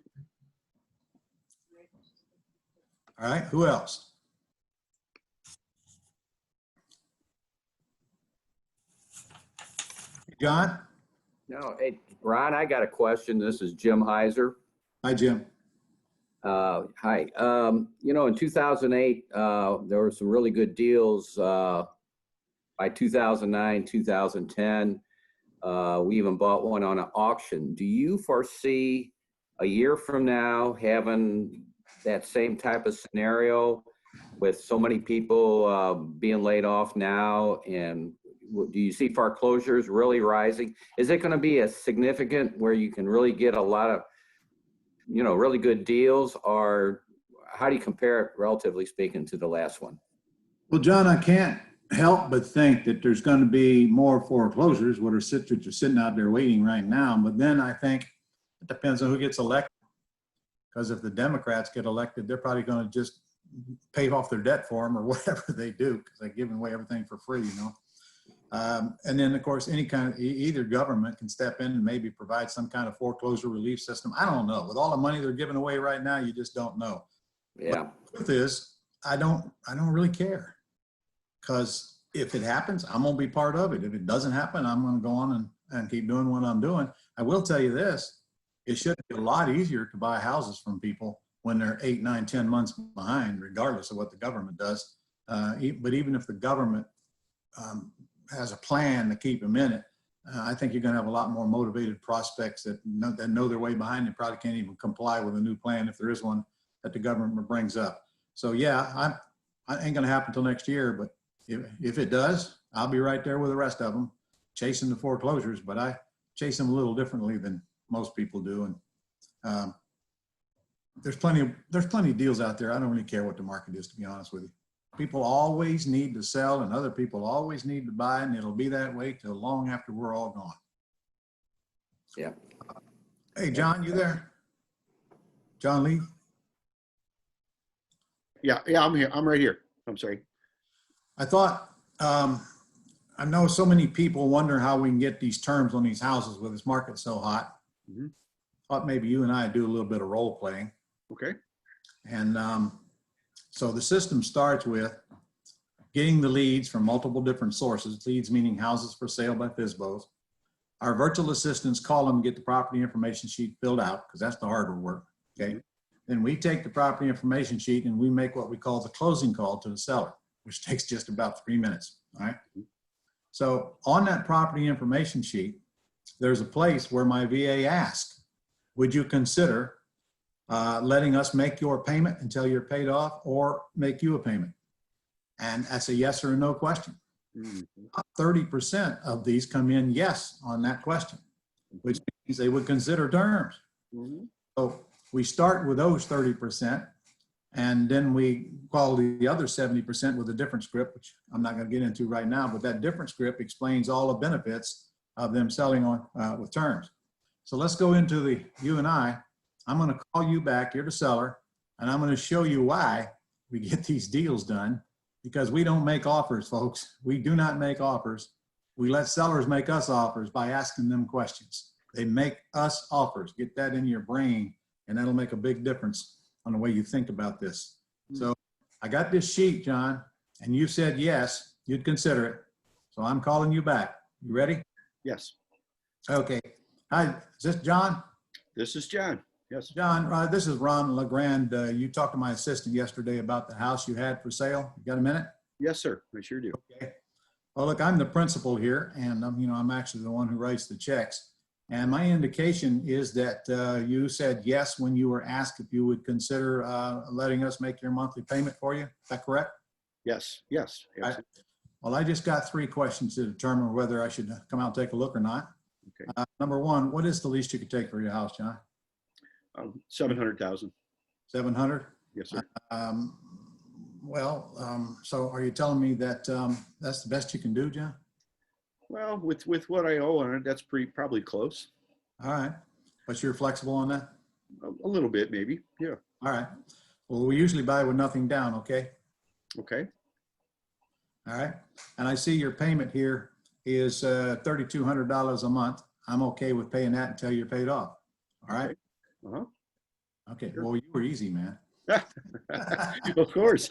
All right, who else? John? No, hey, Ron, I got a question. This is Jim Heiser. Hi, Jim. Hi. In 2008, there were some really good deals. By 2009, 2010, we even bought one on an auction. Do you foresee a year from now having that same type of scenario with so many people being laid off now? And do you see foreclosures really rising? Is it going to be a significant where you can really get a lot of, really good deals? Or how do you compare it, relatively speaking, to the last one? Well, John, I can't help but think that there's going to be more foreclosures, what are sitting out there waiting right now. But then I think it depends on who gets elected. Because if the Democrats get elected, they're probably going to just pay off their debt for them or whatever they do, because they're giving away everything for free, And then, of course, any kind of either government can step in and maybe provide some kind of foreclosure relief system. I don't know. With all the money they're giving away right now, you just don't know. Yeah. But the truth is, I don't really care, because if it happens, I'm going to be part of it. If it doesn't happen, I'm going to go on and keep doing what I'm doing. I will tell you this, it should be a lot easier to buy houses from people when they're 8, 9, 10 months behind, regardless of what the government does. But even if the government has a plan to keep them in it, I think you're going to have a lot more motivated prospects that know their way behind and probably can't even comply with a new plan if there is one that the government brings up. So yeah, I ain't going to happen until next year, but if it does, I'll be right there with the rest of them chasing the foreclosures, but I chase them a little differently than most people do. And there's plenty of deals out there. I don't really care what the market is, to be honest with you. People always need to sell and other people always need to buy, and it'll be that way till long after we're all gone. Yeah. Hey, John, you there? John Lee? Yeah, I'm here. I'm right here. I'm sorry. I thought, I know so many people wonder how we can get these terms on these houses with this market so hot. Mhm. Thought maybe you and I do a little bit of role playing. Okay. And so the system starts with getting the leads from multiple different sources, leads meaning houses for sale by FSBOs. Our virtual assistants call them, get the property information sheet filled out, because that's the harder work, okay? Then we take the property information sheet and we make what we call the closing call to the seller, which takes just about 3 minutes, all right? So on that property information sheet, there's a place where my VA asks, would you consider letting us make your payment until you're paid off or make you a payment? And that's a yes or a no question. 30% of these come in yes on that question, which means they would consider terms. So we start with those 30%, and then we call the other 70% with a different script, which I'm not going to get into right now, but that different script explains all the benefits of them selling on with terms. So let's go into the you and I'm going to call you back, you're the seller, and I'm going to show you why we get these deals done, because we don't make offers, folks. We do not make offers. We let sellers make us offers by asking them questions. They make us offers. Get that in your brain, and that'll make a big difference on the way you think about this. So I got this sheet, John, and you said yes, you'd consider it. So I'm calling you back. You ready? Yes. Okay. Hi, is this John? This is John. Yes. John, this is Ron LeGrand. You talked to my assistant yesterday about the house you had for sale. You got a minute? Yes, sir. I sure do. Okay. Well, look, I'm the principal here, and I'm actually the one who writes the checks. And my indication is that you said yes when you were asked if you would consider letting us make your monthly payment for you. Is that correct? Yes. Yes. Yes. Right. Well, I just got 3 questions to determine whether I should come out and take a look or not. Okay. Number 1, what is the least you could take for your house, John? 700,000. 700? Yes, sir. So are you telling me that that's the best you can do, John? Well, with what I owe on it, that's probably close. All right. But you're flexible on that? A little bit, maybe. Yeah. All right. Well, we usually buy with nothing down, okay? Okay. All right. And I see your payment here is $3,200 a month. I'm okay with paying that until you're paid off. All right. Uh-huh. Okay. Sure. Well, you were easy, man. Of course.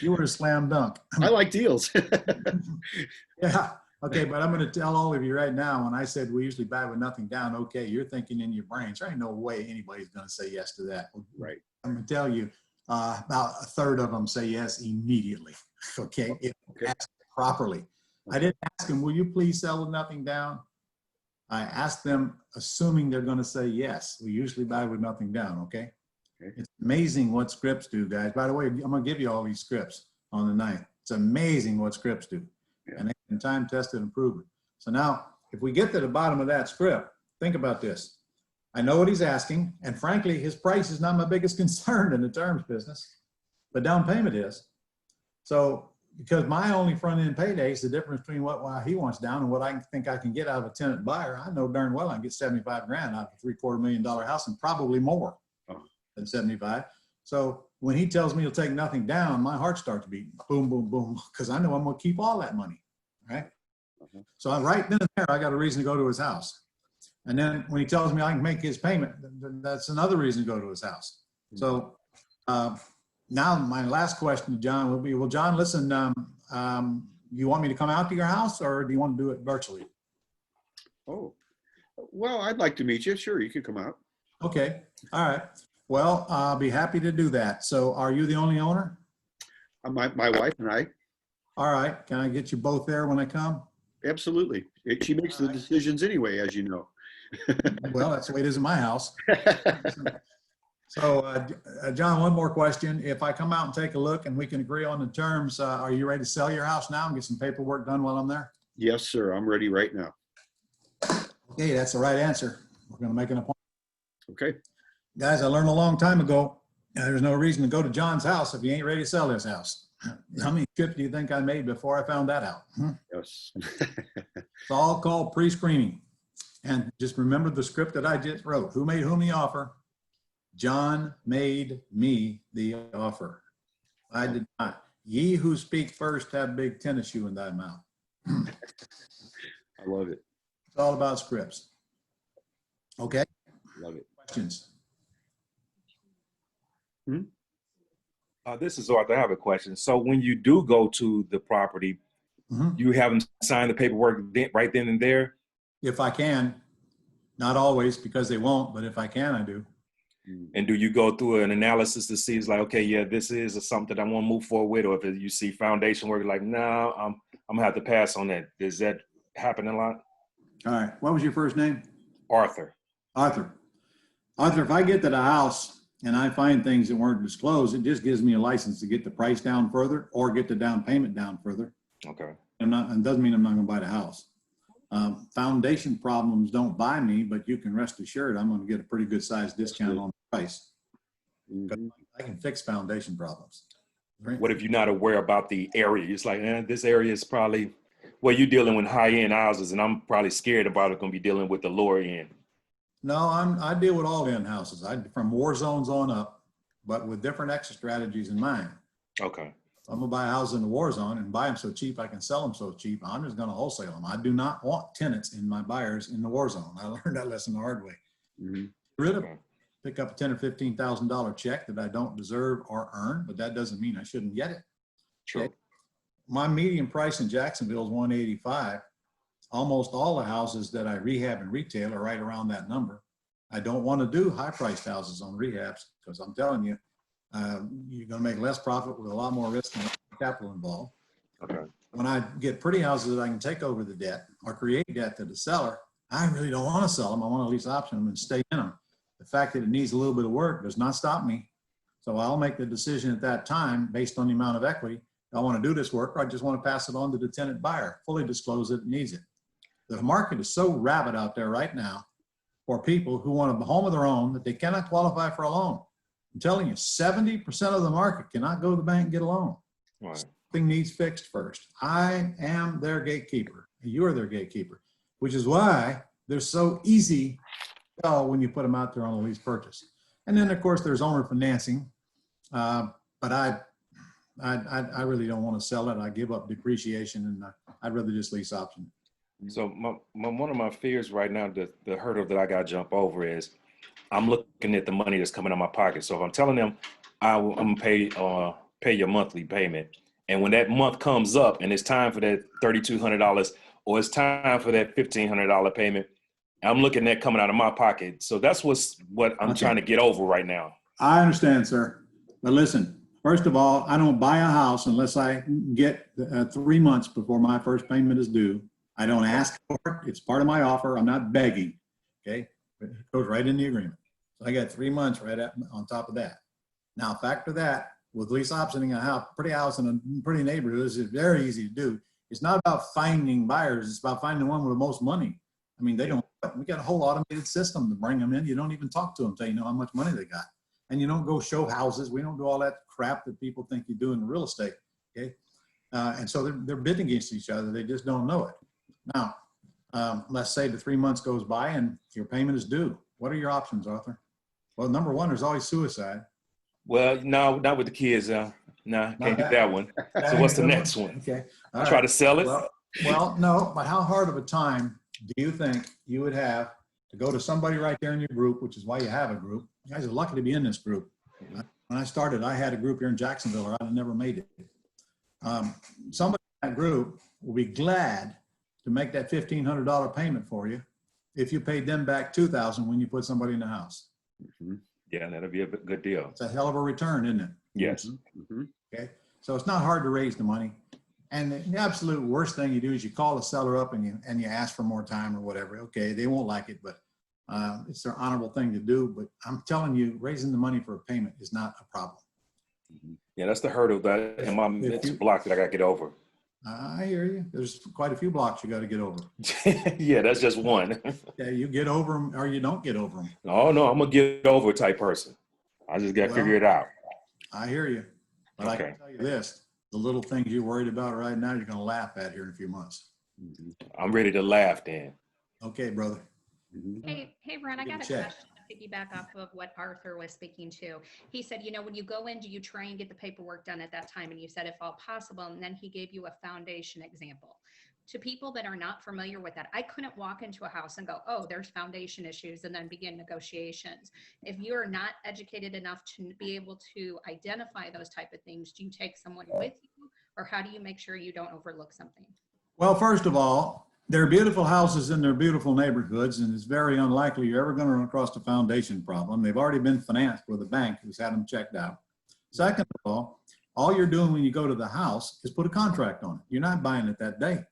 You were a slam dunk. I like deals. Yeah. Okay. But I'm going to tell all of you right now, when I said we usually buy with nothing down, okay, you're thinking in your brains, there ain't no way anybody's going to say yes to that. Right. I'm going to tell you, about a third of them say yes immediately. Okay. If asked properly. I didn't ask them, will you please sell with nothing down? I asked them, assuming they're going to say yes. We usually buy with nothing down, okay? It's amazing what scripts do, guys. By the way, I'm going to give you all these scripts on the 9th. It's amazing what scripts do. Yeah. And they can time tested and proven. So now, if we get to the bottom of that script, think about this. I know what he's asking, and frankly, his price is not my biggest concern in the terms business, but down payment is. So, because my only front end payday is the difference between what he wants down and what I think I can get out of a tenant buyer. I know darn well I can get 75 grand out of a $750,000 house and probably more than 75. So when he tells me he'll take nothing down, my heart starts beating, boom, boom, boom, because I know I'm going to keep all that money, right? So right then and there, I got a reason to go to his house. And then when he tells me I can make his payment, that's another reason to go to his house. So now my last question to John will be, well, John, listen, you want me to come out to your house or do you want to do it virtually? Oh, well, I'd like to meet you. Sure, you could come out. Okay, all right. Well, I'll be happy to do that. So are you the only owner? My wife and I. All right, can I get you both there when I come? Absolutely. She makes the decisions anyway, as you know. Well, that's the way it is in my house. So, John, one more question. If I come out and take a look and we can agree on the terms, are you ready to sell your house now and get some paperwork done while I'm there? Yes, sir. I'm ready right now. Okay, that's the right answer. We're going to make an appointment. Okay. Guys, I learned a long time ago, there's no reason to go to John's house if he ain't ready to sell his house. How many trips do you think I made before I found that out? Yes. It's all called pre-screening. And just remember the script that I just wrote. Who made whom the offer? John made me the offer. I did not. Ye who speak first have big tennis shoe in thy mouth. I love it. It's all about scripts. Okay, Love it. questions? This is Arthur. I have a question. So when you do go to the property, Mhm. you have them sign the paperwork right then and there? If I can, not always because they won't, but if I can, I do. And do you go through an analysis to see, it's like, okay, yeah, this is something that I want to move forward with? Or if you see foundation work, like, no, I'm going to have to pass on that. Does that happen a lot? All right, what was your first name? Arthur. Arthur. Arthur, if I get to the house and I find things that weren't disclosed, it just gives me a license to get the price down further or get the down payment down further. Okay. And doesn't mean I'm not gonna buy the house. Foundation problems don't buy me, but you can rest assured I'm gonna get a pretty good sized discount on the price. Mhm. I can fix foundation problems. What if you're not aware about the area? It's like, this area is probably, well, you're dealing with high-end houses, and I'm probably scared about it going to be dealing with the lower end. No, I deal with all end houses. From war zones on up, but with different exit strategies in mind. Okay. I'm gonna buy a house in the war zone and buy them so cheap I can sell them so cheap. I'm just gonna wholesale them. I do not want tenants in my buyers in the war zone. I learned that lesson the hard way. Mhm. Rid of them. Pick up a $10,000 or $15,000 check that I don't deserve or earn, but that doesn't mean I shouldn't get it. True. Okay. My median price in Jacksonville is $185. Almost all the houses that I rehab and retail are right around that number. I don't want to do high-priced houses on rehabs because I'm telling you, you're going to make less profit with a lot more risk and capital involved. Okay. When I get pretty houses that I can take over the debt or create debt to the seller, I really don't want to sell them. I want to lease option them and stay in them. The fact that it needs a little bit of work does not stop me. So I'll make the decision at that time based on the amount of equity. I want to do this work, or I just want to pass it on to the tenant buyer, fully disclose it needs it. The market is so rabid out there right now for people who want a home of their own that they cannot qualify for a loan. I'm telling you, 70% of the market cannot go to the bank and get a loan. Right. Something needs fixed first. I am their gatekeeper. You are their gatekeeper, which is why they're so easy to sell when you put them out there on a lease purchase. And then, of course, there's owner financing. But I really don't want to sell it. I give up depreciation, and I'd rather just lease option. So one of my fears right now, the hurdle that I got to jump over is I'm looking at the money that's coming out of my pocket. So if I'm telling them I'm going to pay your monthly payment, and when that month comes up and it's time for that $3,200 or it's time for that $1,500 payment, I'm looking at coming out of my pocket. So that's what I'm trying to get over right now. I understand, sir. But listen, first of all, I don't buy a house unless I get 3 months before my first payment is due. I don't ask for it. It's part of my offer. I'm not begging. Okay. It goes right in the agreement. So I got 3 months right on top of that. Now factor that with lease optioning a house, pretty house in a pretty neighborhood is very easy to do. It's not about finding buyers. It's about finding the one with the most money. I mean, we got a whole automated system to bring them in. You don't even talk to them until you know how much money they got. And you don't go show houses. We don't do all that crap that people think you do in real estate. Okay. And so they're bidding against each other. They just don't know it. Now, let's say the 3 months goes by and your payment is due. What are your options, Arthur? Well, number one, there's always suicide. Well, no, not with the kids. No, can't do that one. So what's the next one? Okay. I'll try to sell it. Well, no, but how hard of a time do you think you would have to go to somebody right there in your group, which is why you have a group? You guys are lucky to be in this group. When I started, I had a group here in Jacksonville, or I'd have never made it. Somebody in that group will be glad to make that $1,500 payment for you if you paid them back 2,000 when you put somebody in the house. Yeah, that'd be a good deal. It's a hell of a return, isn't it? Yes. Okay, so it's not hard to raise the money. And the absolute worst thing you do is you call the seller up and you ask for more time or whatever. Okay, they won't like it, but it's their honorable thing to do. But I'm telling you, raising the money for a payment is not a problem. Yeah, that's the hurdle that in my mental block that I got to get over. I hear you. There's quite a few blocks you got to get over. Yeah, that's just one. Yeah, you get over them or you don't get over them. Oh no, I'm a get over type person. I just got to figure it out. I hear you. But I can tell you this, the little things you're worried about right now, you're going to laugh at here in a few months. I'm ready to laugh then. Okay, brother. Hey, Ron, I got a question to piggyback off of what Arthur was speaking to. He said, you know, when you go in, do you try and get the paperwork done at that time? And you said, if all possible, and then he gave you a foundation example. To people that are not familiar with that, I couldn't walk into a house and go, oh, there's foundation issues, and then begin negotiations. If you're not educated enough to be able to identify those type of things, do you take someone with you, or how do you make sure you don't overlook something? Well, first of all, there are beautiful houses in their beautiful neighborhoods, and it's very unlikely you're ever going to run across a foundation problem. They've already been financed with a bank who's had them checked out. Second of all you're doing when you go to the house is put a contract on it. You're not buying it that day.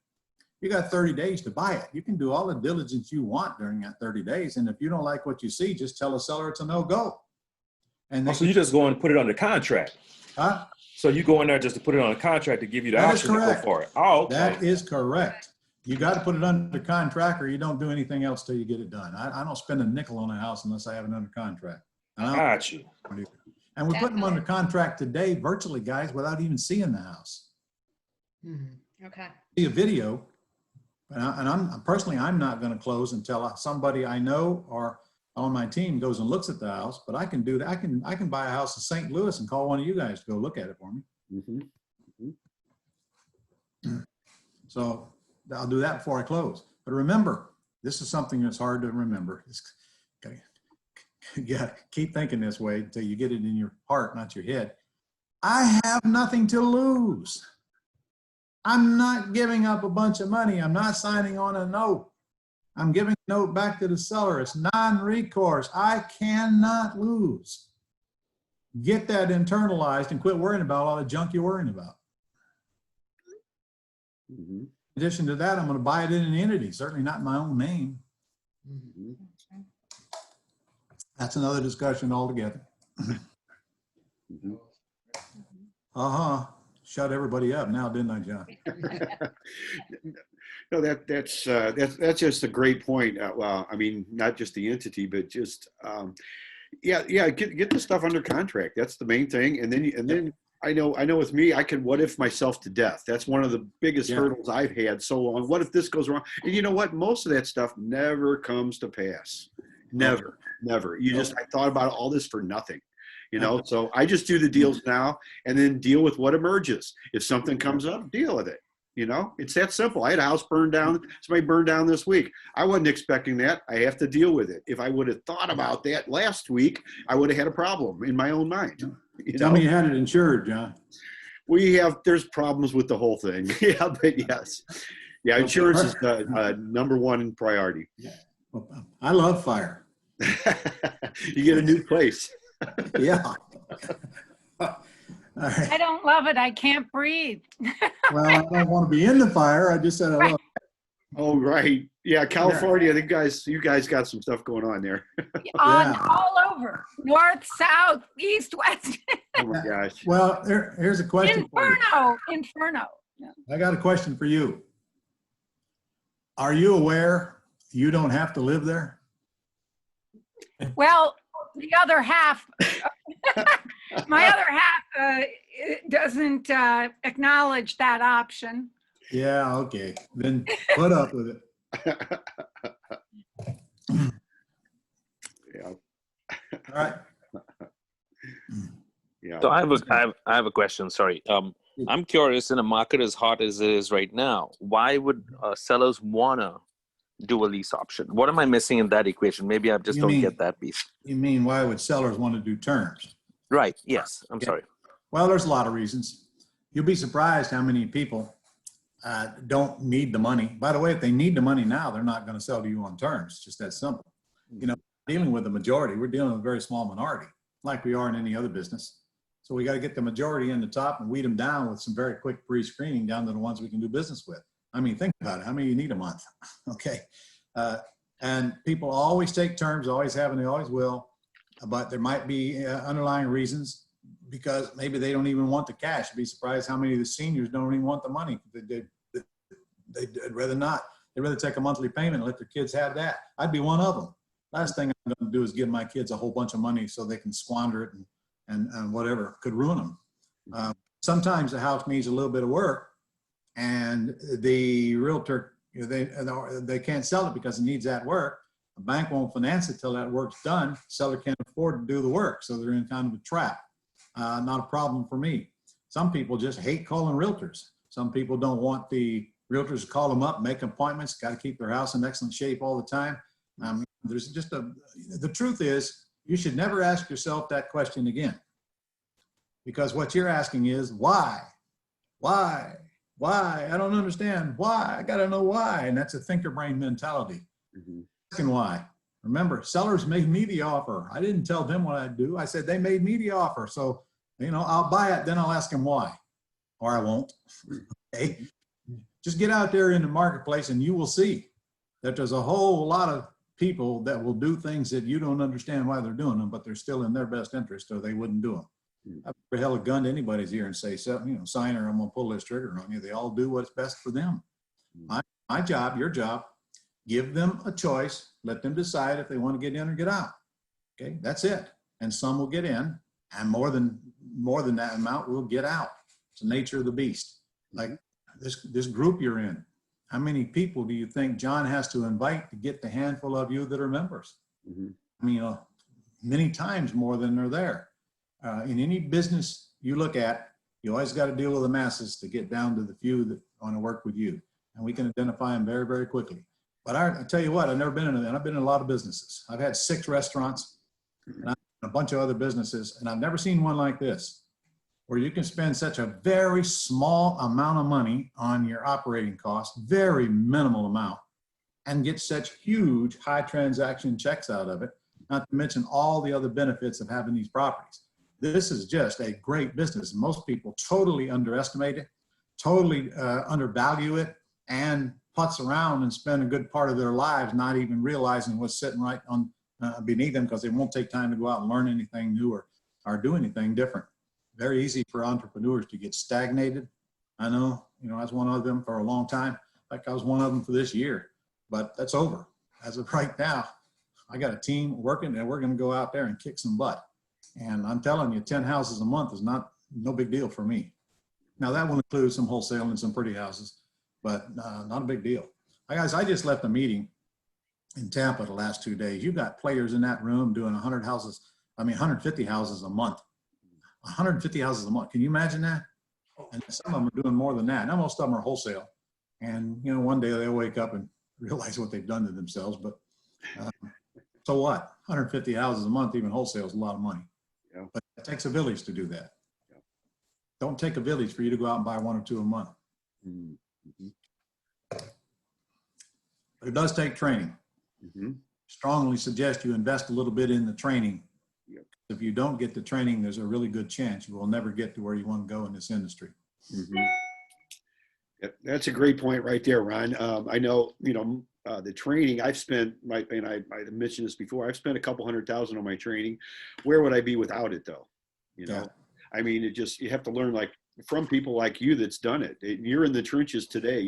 You got 30 days to buy it. You can do all the diligence you want during that 30 days. And if you don't like what you see, just tell the seller it's a no-go. And So you just go and put it on the contract. Huh? So you go in there just to put it on a contract to give you the That is option to go correct. for it. Oh, okay. That is correct. You got to put it under contract or you don't do anything else till you get it done. I don't spend a nickel on a house unless I have it under contract. Got you. And we're putting them under contract today virtually, guys, without even seeing the house. Okay. See a video, and I'm personally, I'm not going to close until somebody I know or on my team goes and looks at the house, but I can do that. I can buy a house in St. Louis and call one of you guys to go look at it for me. So I'll do that before I close. But remember, this is something that's hard to remember. Yeah, keep thinking this way until you get it in your heart, not your head. I have nothing to lose. I'm not giving up a bunch of money. I'm not signing on a note. I'm giving a note back to the seller. It's non-recourse. I cannot lose. Get that internalized and quit worrying about all the junk you're worrying about. In addition to that, I'm going to buy it in an entity, certainly not in my own name. That's another discussion altogether. Shut everybody up now, didn't I, John? No, that's just a great point. Well, I mean, not just the entity, but just get the stuff under contract. That's the main thing. And then I know with me, I can what if myself to death. That's one of the biggest hurdles I've had so long. What if this goes wrong? And you know what? Most of that stuff never comes to pass. Never. You just, I thought about all this for nothing. You know, so I just do the deals now and then deal with what emerges. If something comes up, deal with it. You know, it's that simple. I had a house burned down. Somebody burned down this week. I wasn't expecting that. I have to deal with it. If I would have thought about that last week, I would have had a problem in my own mind. Tell me you had it insured, John. There's problems with the whole thing. Yeah, but yes. Yeah, insurance is number one priority. I love fire. You get a new place. Yeah. All right. I don't love it. I can't breathe. Well, I don't want to be in the fire. I just said I love it. Oh, right. Yeah, California. I think you guys got some stuff going on there. All over. North, south, east, west. Oh my gosh. Well, here's a question. Inferno. Yeah. I got a question for you. Are you aware you don't have to live there? Well, the other half, my other half doesn't acknowledge that option. Yeah, okay. Then put up with it. Yeah. All right. Yeah. So I have a question. Sorry. I'm curious, in a market as hot as it is right now, why would sellers wanna do a lease option? What am I missing in that equation? Maybe I just don't get that piece. You mean why would sellers want to do terms? Right. Yes. I'm sorry. Well, there's a lot of reasons. You'll be surprised how many people, don't need the money. By the way, if they need the money now, they're not going to sell to you on terms. It's just that simple. You know, dealing with the majority, we're dealing with a very small minority, like we are in any other business. So we got to get the majority in the top and weed them down with some very quick pre-screening down to the ones we can do business with. I mean, think about it. How many you need a month? Okay. And people always take terms, always have, and they always will. But there might be underlying reasons, because maybe they don't even want the cash. You'd be surprised how many of the seniors don't even want the money. They'd rather not. They'd rather take a monthly payment and let their kids have that. I'd be one of them. Last thing I'm going to do is give my kids a whole bunch of money so they can squander it and whatever could ruin them. Sometimes the house needs a little bit of work, and the realtor, they can't sell it because it needs that work. The bank won't finance it till that work's done. Seller can't afford to do the work, so they're in kind of a trap. Not a problem for me. Some people just hate calling realtors. Some people don't want the realtors to call them up, make appointments, got to keep their house in excellent shape all the time. There's just the truth is, you should never ask yourself that question again. Because what you're asking is, why? Why? Why? I don't understand. Why? I got to know why. And that's a thinker brain mentality. Asking why. Remember, sellers made me the offer. I didn't tell them what I'd do. I said, they made me the offer. So, you know, I'll buy it. Then I'll ask them why, or I won't. Okay. Just get out there in the marketplace and you will see that there's a whole lot of people that will do things that you don't understand why they're doing them, but they're still in their best interest, or they wouldn't do them. I've never held a gun to anybody's ear and say, so, you know, sign or I'm going to pull this trigger on you. They all do what's best for them. My job, your job, give them a choice. Let them decide if they want to get in or get out. Okay, that's it. And some will get in, and more than that amount will get out. It's the nature of the beast. Like this group you're in, how many people do you think John has to invite to get the handful of you that are members? I mean, many times more than are there. In any business you look at, you always got to deal with the masses to get down to the few that want to work with you. And we can identify them very, very quickly. But I tell you what, I've never been in it. I've been in a lot of businesses. I've had 6 restaurants and a bunch of other businesses, and I've never seen one like this, where you can spend such a very small amount of money on your operating costs, very minimal amount, and get such huge high transaction checks out of it, not to mention all the other benefits of having these properties. This is just a great business. Most people totally underestimate it, totally undervalue it, and putz around and spend a good part of their lives not even realizing what's sitting right on beneath them, because they won't take time to go out and learn anything new or do anything different. Very easy for entrepreneurs to get stagnated. I know, you know, I was one of them for a long time. In fact, I was one of them for this year, but that's over. As of right now, I got a team working and we're going to go out there and kick some butt. And I'm telling you, 10 houses a month is no big deal for me. Now that will include some wholesale and some pretty houses, but not a big deal. Guys, I just left a meeting in Tampa the last 2 days. You got players in that room doing 150 houses a month. 150 houses a month. Can you imagine that? And some of them are doing more than that. Now most of them are wholesale. And, you know, one day they'll wake up and realize what they've done to themselves. But so what? 150 houses a month, even wholesale, is a lot of money. Yeah. But it takes a village to do that. Yeah. Don't take a village for you to go out and buy 1 or 2 a month. But it does take training. Strongly suggest you invest a little bit in the training. If you don't get the training, there's a really good chance you will never get to where you want to go in this industry. That's a great point right there, Ron. I know, you know, the training I've spent, and I mentioned this before, I've spent a couple $100,000 on my training. Where would I be without it though? You know, I mean, you have to learn like from people like you that's done it. You're in the trenches today.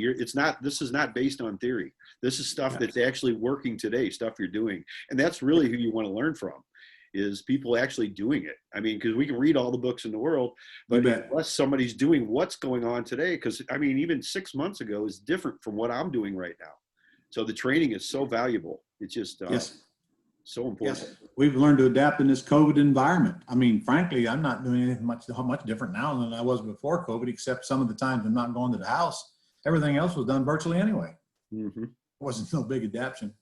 This is not based on theory. This is stuff that's actually working today, stuff you're doing. And that's really who you want to learn from, is people actually doing it. I mean, because we can read all the books in the world, but unless somebody's doing what's going on today, because I mean, even 6 months ago is different from what I'm doing right now. So the training is so valuable. It's just so important. Yes. We've learned to adapt in this COVID environment. I mean, frankly, I'm not doing anything much different now than I was before COVID, except some of the times I'm not going to the house. Everything else was done virtually anyway. It wasn't no big adaptation.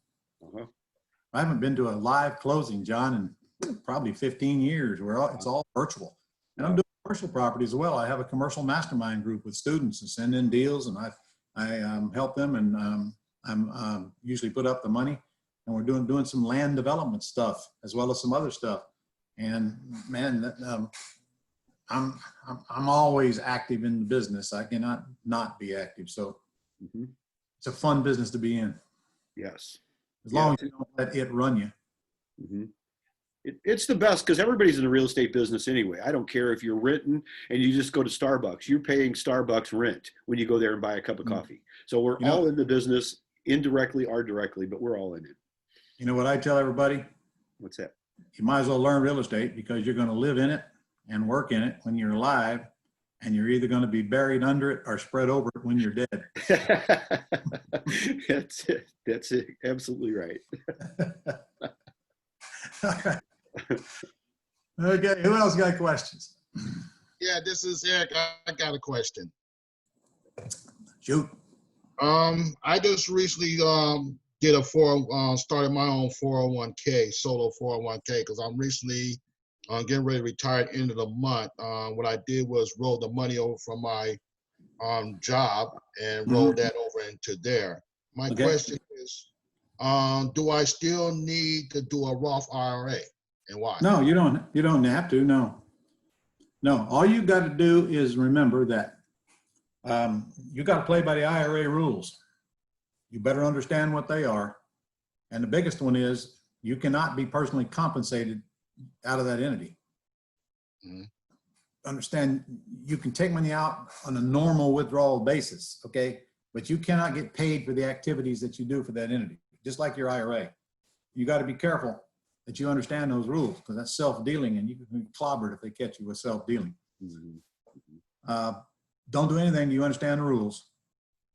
I haven't been to a live closing, John, in probably 15 years where it's all virtual. And I'm doing commercial properties as well. I have a commercial mastermind group with students and send in deals, and I've I help them, and I'm usually put up the money, and we're doing some land development stuff as well as some other stuff. And man, I'm always active in the business. I cannot not be active. So it's a fun business to be in. Yes. As long as you don't let it run you. It's the best because everybody's in the real estate business anyway. I don't care if you're renting and you just go to Starbucks. You're paying Starbucks rent when you go there and buy a cup of coffee. So we're all in the business, indirectly or directly, but we're all in it. You know what I tell everybody? What's that? You might as well learn real estate because you're going to live in it and work in it when you're alive, and you're either going to be buried under it or spread over it when you're dead. That's it. That's it. Absolutely right. Okay, who else got questions? Yeah, this is Eric. I got a question. Shoot. I just recently did started my own 401k, solo 401k, because I'm recently getting ready to retire at the end of the month. What I did was roll the money over from my job and roll that over into there. My question is, do I still need to do a Roth IRA, and why? No, you don't. You don't have to. No. All you got to do is remember that you got to play by the IRA rules. You better understand what they are, and the biggest one is you cannot be personally compensated out of that entity. Understand? You can take money out on a normal withdrawal basis, okay, but you cannot get paid for the activities that you do for that entity. Just like your IRA. You got to be careful that you understand those rules, because that's self-dealing, and you can be clobbered if they catch you with self-dealing. Don't do anything. You understand the rules.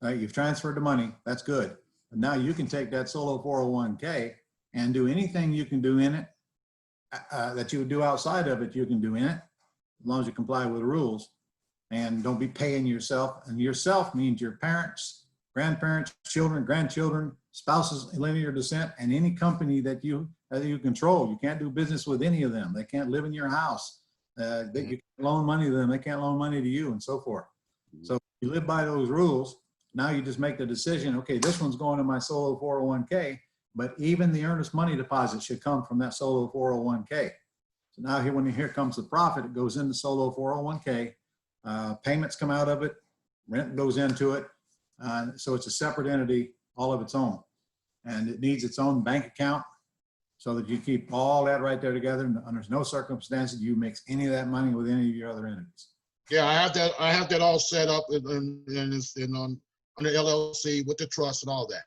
You've transferred the money. That's good. But now you can take that solo 401k and do anything you can do in it that you would do outside of it. You can do in it as long as you comply with the rules, and don't be paying yourself. And yourself means your parents, grandparents, children, grandchildren, spouses, linear descent, and any company that you control. You can't do business with any of them. They can't live in your house. You can loan money to them. They can't loan money to you, and so forth. So you live by those rules. Now you just make the decision, okay, this one's going to my solo 401k, but even the earnest money deposit should come from that solo 401k. So now here comes the profit. It goes into solo 401k. Payments come out of it. Rent goes into it. So it's a separate entity, all of its own. And it needs its own bank account so that you keep all that right there together. And under no circumstances do you mix any of that money with any of your other entities. Yeah, I have that all set up on the LLC with the trust and all that.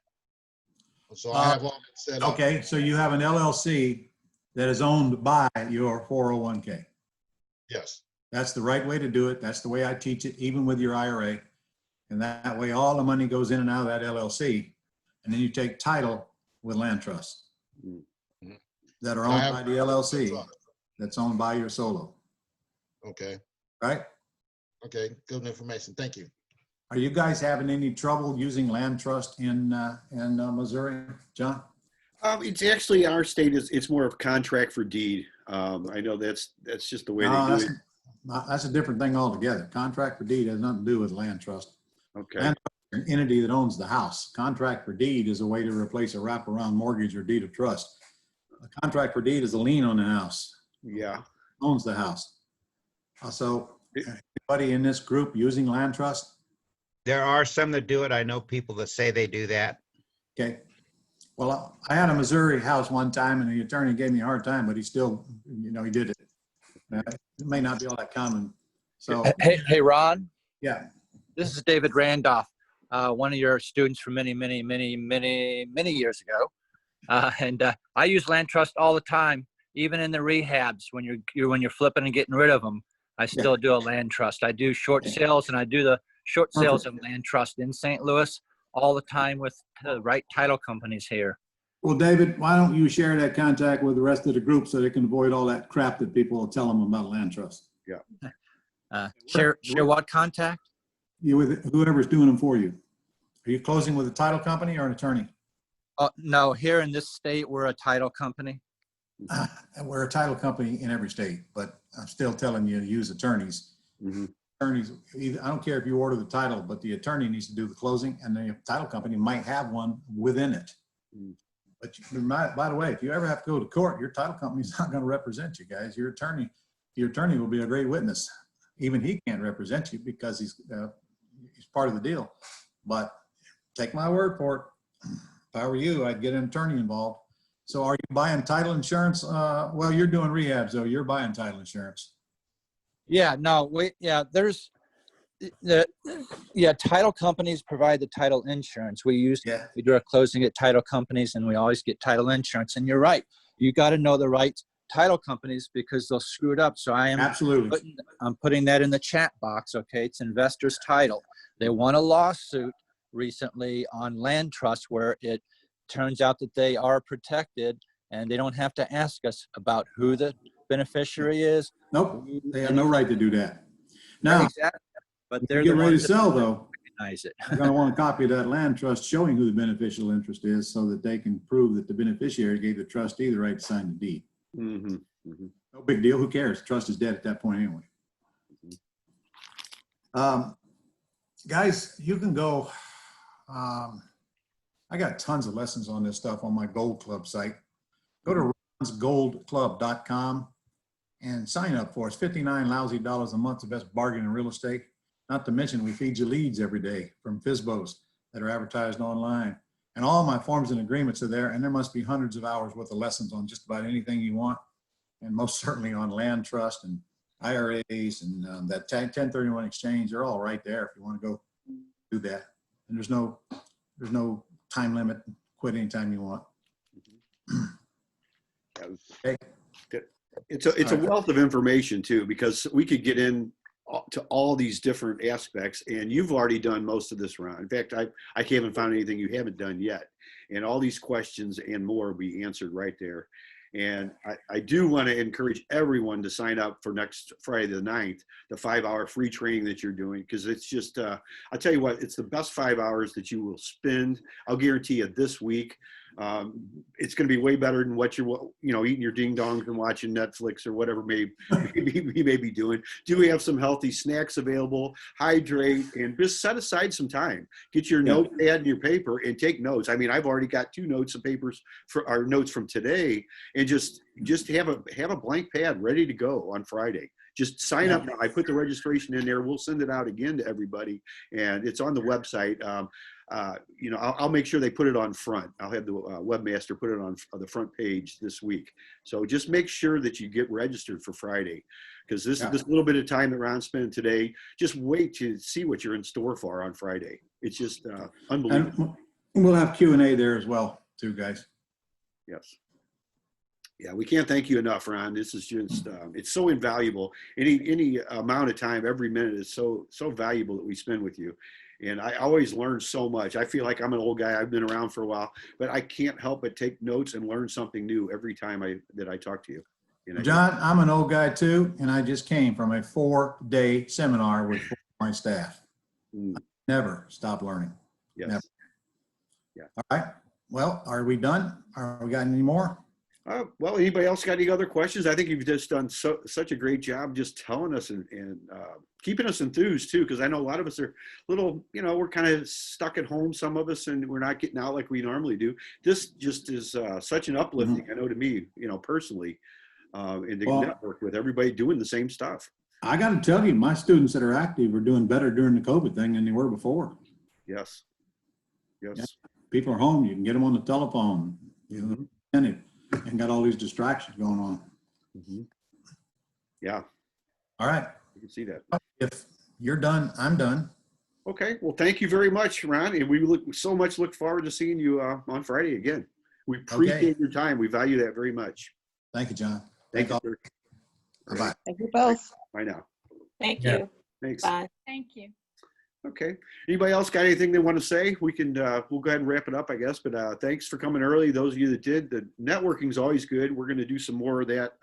So I have all that set up. Okay, so you have an LLC that is owned by your 401k. Yes. That's the right way to do it. That's the way I teach it, even with your IRA. And that way all the money goes in and out of that LLC. And then you take title with land trusts that are owned by the LLC that's owned by your solo. Okay. Right? Okay, good information. Thank you. Are you guys having any trouble using land trust in Missouri, John? It's actually, our state it's more of contract for deed. I know that's just the way they do it. That's a different thing altogether. Contract for deed has nothing to do with land trust. Okay. Land trust is an entity that owns the house. Contract for deed is a way to replace a wraparound mortgage or deed of trust. A contract for deed is a lien on the house. Yeah. Owns the house. So anybody in this group using land trust? There are some that do it. I know people that say they do that. Okay. Well, I had a Missouri house one time, and the attorney gave me a hard time, but he still, he did it. It may not be all that common. So, hey, Ron. Yeah. This is David Randolph, one of your students from many years ago, and I use land trust all the time, even in the rehabs when you're flipping and getting rid of them. I still do a land trust. I do short sales, and I do the short sales of land trust in St. Louis all the time with the right title companies here. Well, David, why don't you share that contact with the rest of the group so they can avoid all that crap that people will tell them about land trust? Yeah. Share what contact? You with whoever's doing them for you. Are you closing with a title company or an attorney? No, here in this state, we're a title company. We're a title company in every state, but I'm still telling you to use attorneys. attorneys, I don't care if you order the title, but the attorney needs to do the closing, and the title company might have one within it. But by the way, if you ever have to go to court, your title company's not going to represent you guys. Your attorney will be a great witness. Even he can't represent you because he's part of the deal. But take my word for it. If I were you, I'd get an attorney involved. So are you buying title insurance? Well, you're doing rehabs, though. You're buying title insurance. Yeah, no, there's title companies provide the title insurance. We do our closing at title companies, and we always get title insurance. And you're right, you got to know the right title companies because they'll screw it up. So I'm putting that in the chat box. Okay, it's Investors Title. They won a lawsuit recently on land trust where it turns out that they are protected and they don't have to ask us about who the beneficiary is. Nope, they have no right to do that. Now, exactly. But they're get ready to sell, though. Recognize it. You're going to want a copy of that land trust showing who the beneficial interest is so that they can prove that the beneficiary gave the trustee the right to sign the deed. Mm-hmm. Mm-hmm. No big deal. Who cares? Trust is dead at that point anyway. Guys, you can go. I got tons of lessons on this stuff on my Gold Club site. Go to ronsgoldclub.com and sign up for us. $59 lousy a month, the best bargain in real estate. Not to mention, we feed you leads every day from FSBOs that are advertised online. And all my forms and agreements are there, and there must be hundreds of hours worth of lessons on just about anything you want, and most certainly on land trust and IRAs and that 1031 exchange. They're all right there if you want to go do that. And there's no time limit. Quit anytime you want. Okay. It's a wealth of information too, because we could get in to all these different aspects, and you've already done most of this, Ron. In fact, I haven't found anything you haven't done yet, and all these questions and more will be answered right there. And I do want to encourage everyone to sign up for next Friday the 9th, the 5-hour free training that you're doing, because it's just, I'll tell you what, it's the best 5 hours that you will spend. I'll guarantee you this week. It's going to be way better than what you're, eating your ding dongs and watching Netflix or whatever you may be doing. Do we have some healthy snacks available? Hydrate and just set aside some time. Get your notepad and your paper and take notes. I mean, I've already got 2 notes of papers for our notes from today, and just have a blank pad ready to go on Friday. Just sign up now. I put the registration in there. We'll send it out again to everybody, and it's on the website. I'll make sure they put it on front. I'll have the webmaster put it on the front page this week. So just make sure that you get registered for Friday, because this little bit of time that Ron's spending today, just wait to see what you're in store for on Friday. It's just unbelievable. And we'll have Q&A there as well, too, guys. Yes. Yeah, we can't thank you enough, Ron. This is just, it's so invaluable. Any amount of time, every minute is so valuable that we spend with you. And I always learn so much. I feel like I'm an old guy. I've been around for a while, but I can't help but take notes and learn something new every time that I talk to you. John, I'm an old guy too, and I just came from a 4-day seminar with my staff. I never stop learning. Yes. Never. Yeah. All right. Well, are we done? Are we got any more? Well, anybody else got any other questions? I think you've just done such a great job just telling us and keeping us enthused too, because I know a lot of us are a little, we're kind of stuck at home, some of us, and we're not getting out like we normally do. This just is such an uplifting, I know, to me, personally, and to network with everybody doing the same stuff. I got to tell you, my students that are active are doing better during the COVID thing than they were before. Yes. Yes. Yeah. People are home. You can get them on the telephone. And got all these distractions going on. Yeah. All right. You can see that. If you're done, I'm done. Okay. Well, thank you very much, Ron. And we look forward to seeing you on Friday again. We appreciate your time. We value that very much. Thank you, John. Thank you. Bye-bye. Thank you both. Bye now. Thank you. Thanks. Bye. Thank you. Okay. Anybody else got anything they want to say? We can, we'll go ahead and wrap it up, I guess. But thanks for coming early. Those of you that did, the networking is always good. We're going to do some more of that.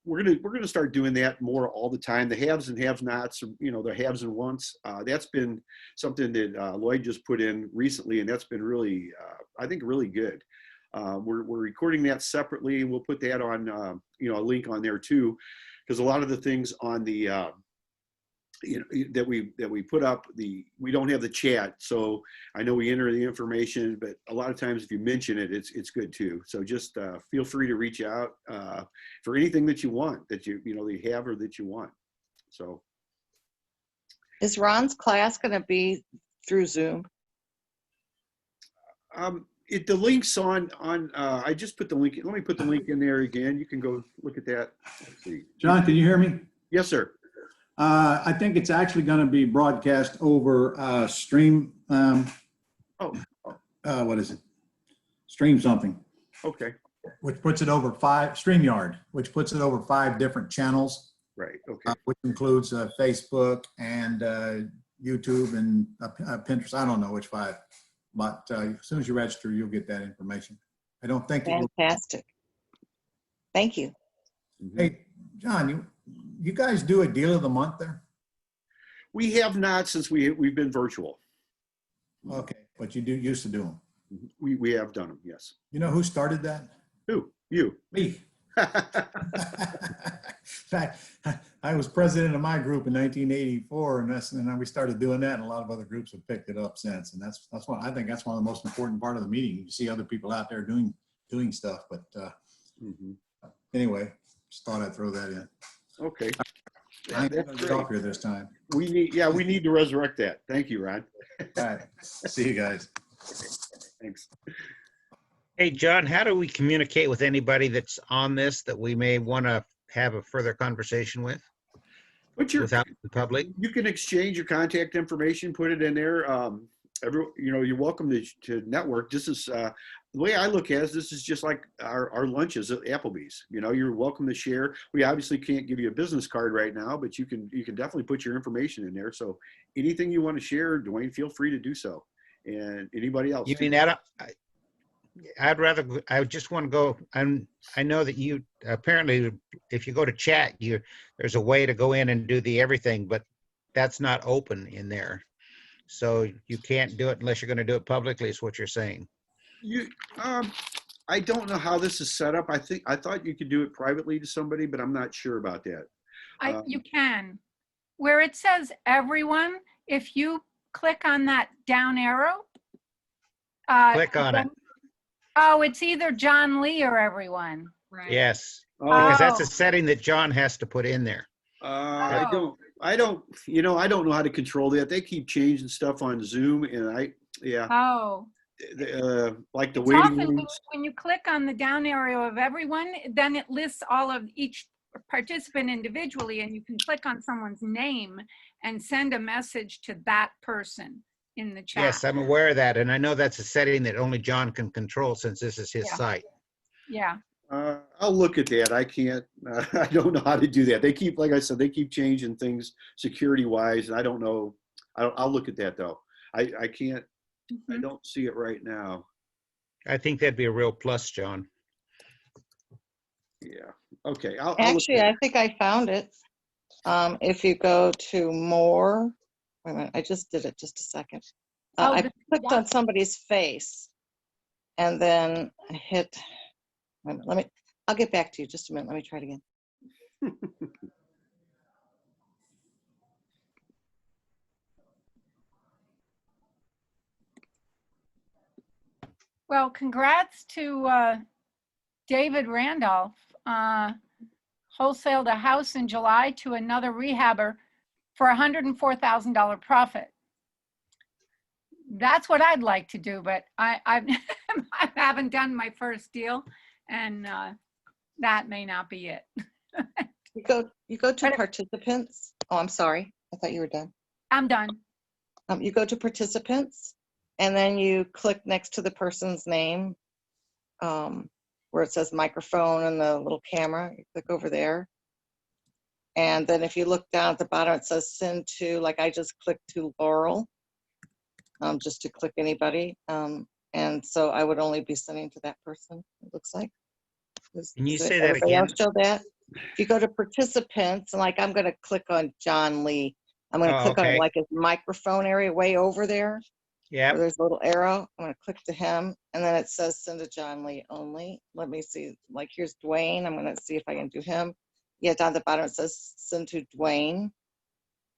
We're going to start doing that more all the time. The haves and have-nots, the haves and wants. That's been something that Lloyd just put in recently, and that's been really, I think, really good. We're recording that separately. We'll put that on, a link on there too, because a lot of the things on the that we put up we don't have the chat, so I know we enter the information, but a lot of times if you mention it, it's good too. So just feel free to reach out for anything that you want, that you have or that you want. So Is Ron's class going to be through Zoom? the link's on I just put the link. Let me put the link in there again. You can go look at that. Let's see. John, can you hear me? Yes, sir. I think it's actually going to be broadcast over stream. What is it? Stream something. Okay. Which puts it over StreamYard, which puts it over 5 different channels. Right. Okay. Which includes Facebook and YouTube and Pinterest. I don't know which 5, but as soon as you register, you'll get that information. I don't think. Fantastic. Thank you. Hey, John, you guys do a deal of the month there? We have not, since we've been virtual. Okay, but you used to do them. We have done them, yes. You know who started that? Who? You. Me. In fact, I was president of my group in 1984, and then we started doing that, and a lot of other groups have picked it up since. And that's what I think that's one of the most important part of the meeting. You see other people out there doing stuff, but anyway, just thought I'd throw that in. Okay. I ain't gonna get off here this time. We need to resurrect that. Thank you, Ron. All right. See you guys. Thanks. Hey, John, how do we communicate with anybody that's on this that we may want to have a further conversation with? Without the public? You can exchange your contact information, put it in there. You're welcome to network. This is the way I look at it. This is just like our lunches at Applebee's. You're welcome to share. We obviously can't give you a business card right now, but you can definitely put your information in there. So anything you want to share, Dwayne, feel free to do so. And anybody else. You mean that? I just want to go, I know that you, apparently, if you go to chat, there's a way to go in and do the everything, but that's not open in there. So you can't do it unless you're going to do it publicly, is what you're saying. I don't know how this is set up. I thought you could do it privately to somebody, but I'm not sure about that. You can. Where it says everyone, if you click on that down arrow. Click on it. Oh, it's either John Lee or everyone. Right. Yes. Because that's a setting that John has to put in there. I don't know how to control that. They keep changing stuff on Zoom, and like the waiting rooms. When you click on the down arrow of everyone, then it lists all of each participant individually, and you can click on someone's name and send a message to that person in the chat. Yes, I'm aware of that, and I know that's a setting that only John can control since this is his site. Yeah. I'll look at that. I can't. I don't know how to do that. They keep, like I said, they keep changing things security-wise, and I don't know. I'll look at that though. I can't. I don't see it right now. I think that'd be a real plus, John. Yeah. Okay. Actually, I think I found it. If you go to more, wait a minute, I just did it just a second. I clicked on somebody's face and then I hit, wait a minute, I'll get back to you just a minute. Let me try it again. Well, congrats to David Randolph. Wholesaled a house in July to another rehabber for $104,000 profit. That's what I'd like to do, but I haven't done my first deal, and that may not be it. You go to participants. Oh, I'm sorry. I thought you were done. I'm done. You go to participants, and then you click next to the person's name, where it says microphone and the little camera. You click over there. And then if you look down at the bottom, it says send to, like I just clicked to Laurel, just to click anybody. And so I would only be sending to that person, it looks like. Can you say that again? Show that? If you go to participants, and like I'm going to click on John Lee. I'm going to click on like his microphone area way over there. Yeah. There's a little arrow. I'm going to click to him, and then it says send to John Lee only. Let me see. Like here's Dwayne. I'm going to see if I can do him. Yeah, down at the bottom it says send to Dwayne.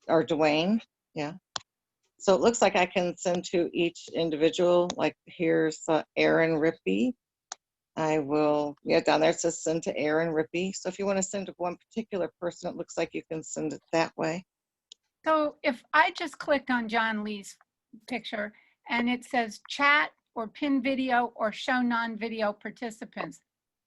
or Dwayne, yeah. So it looks like I can send to each individual, like here's Aaron Rippey. I will, yeah, down there it says send to Aaron Rippey. So if you want to send to one particular person, it looks like you can send it that way. So if I just clicked on John Lee's picture and it says chat or pin video or show non-video participants,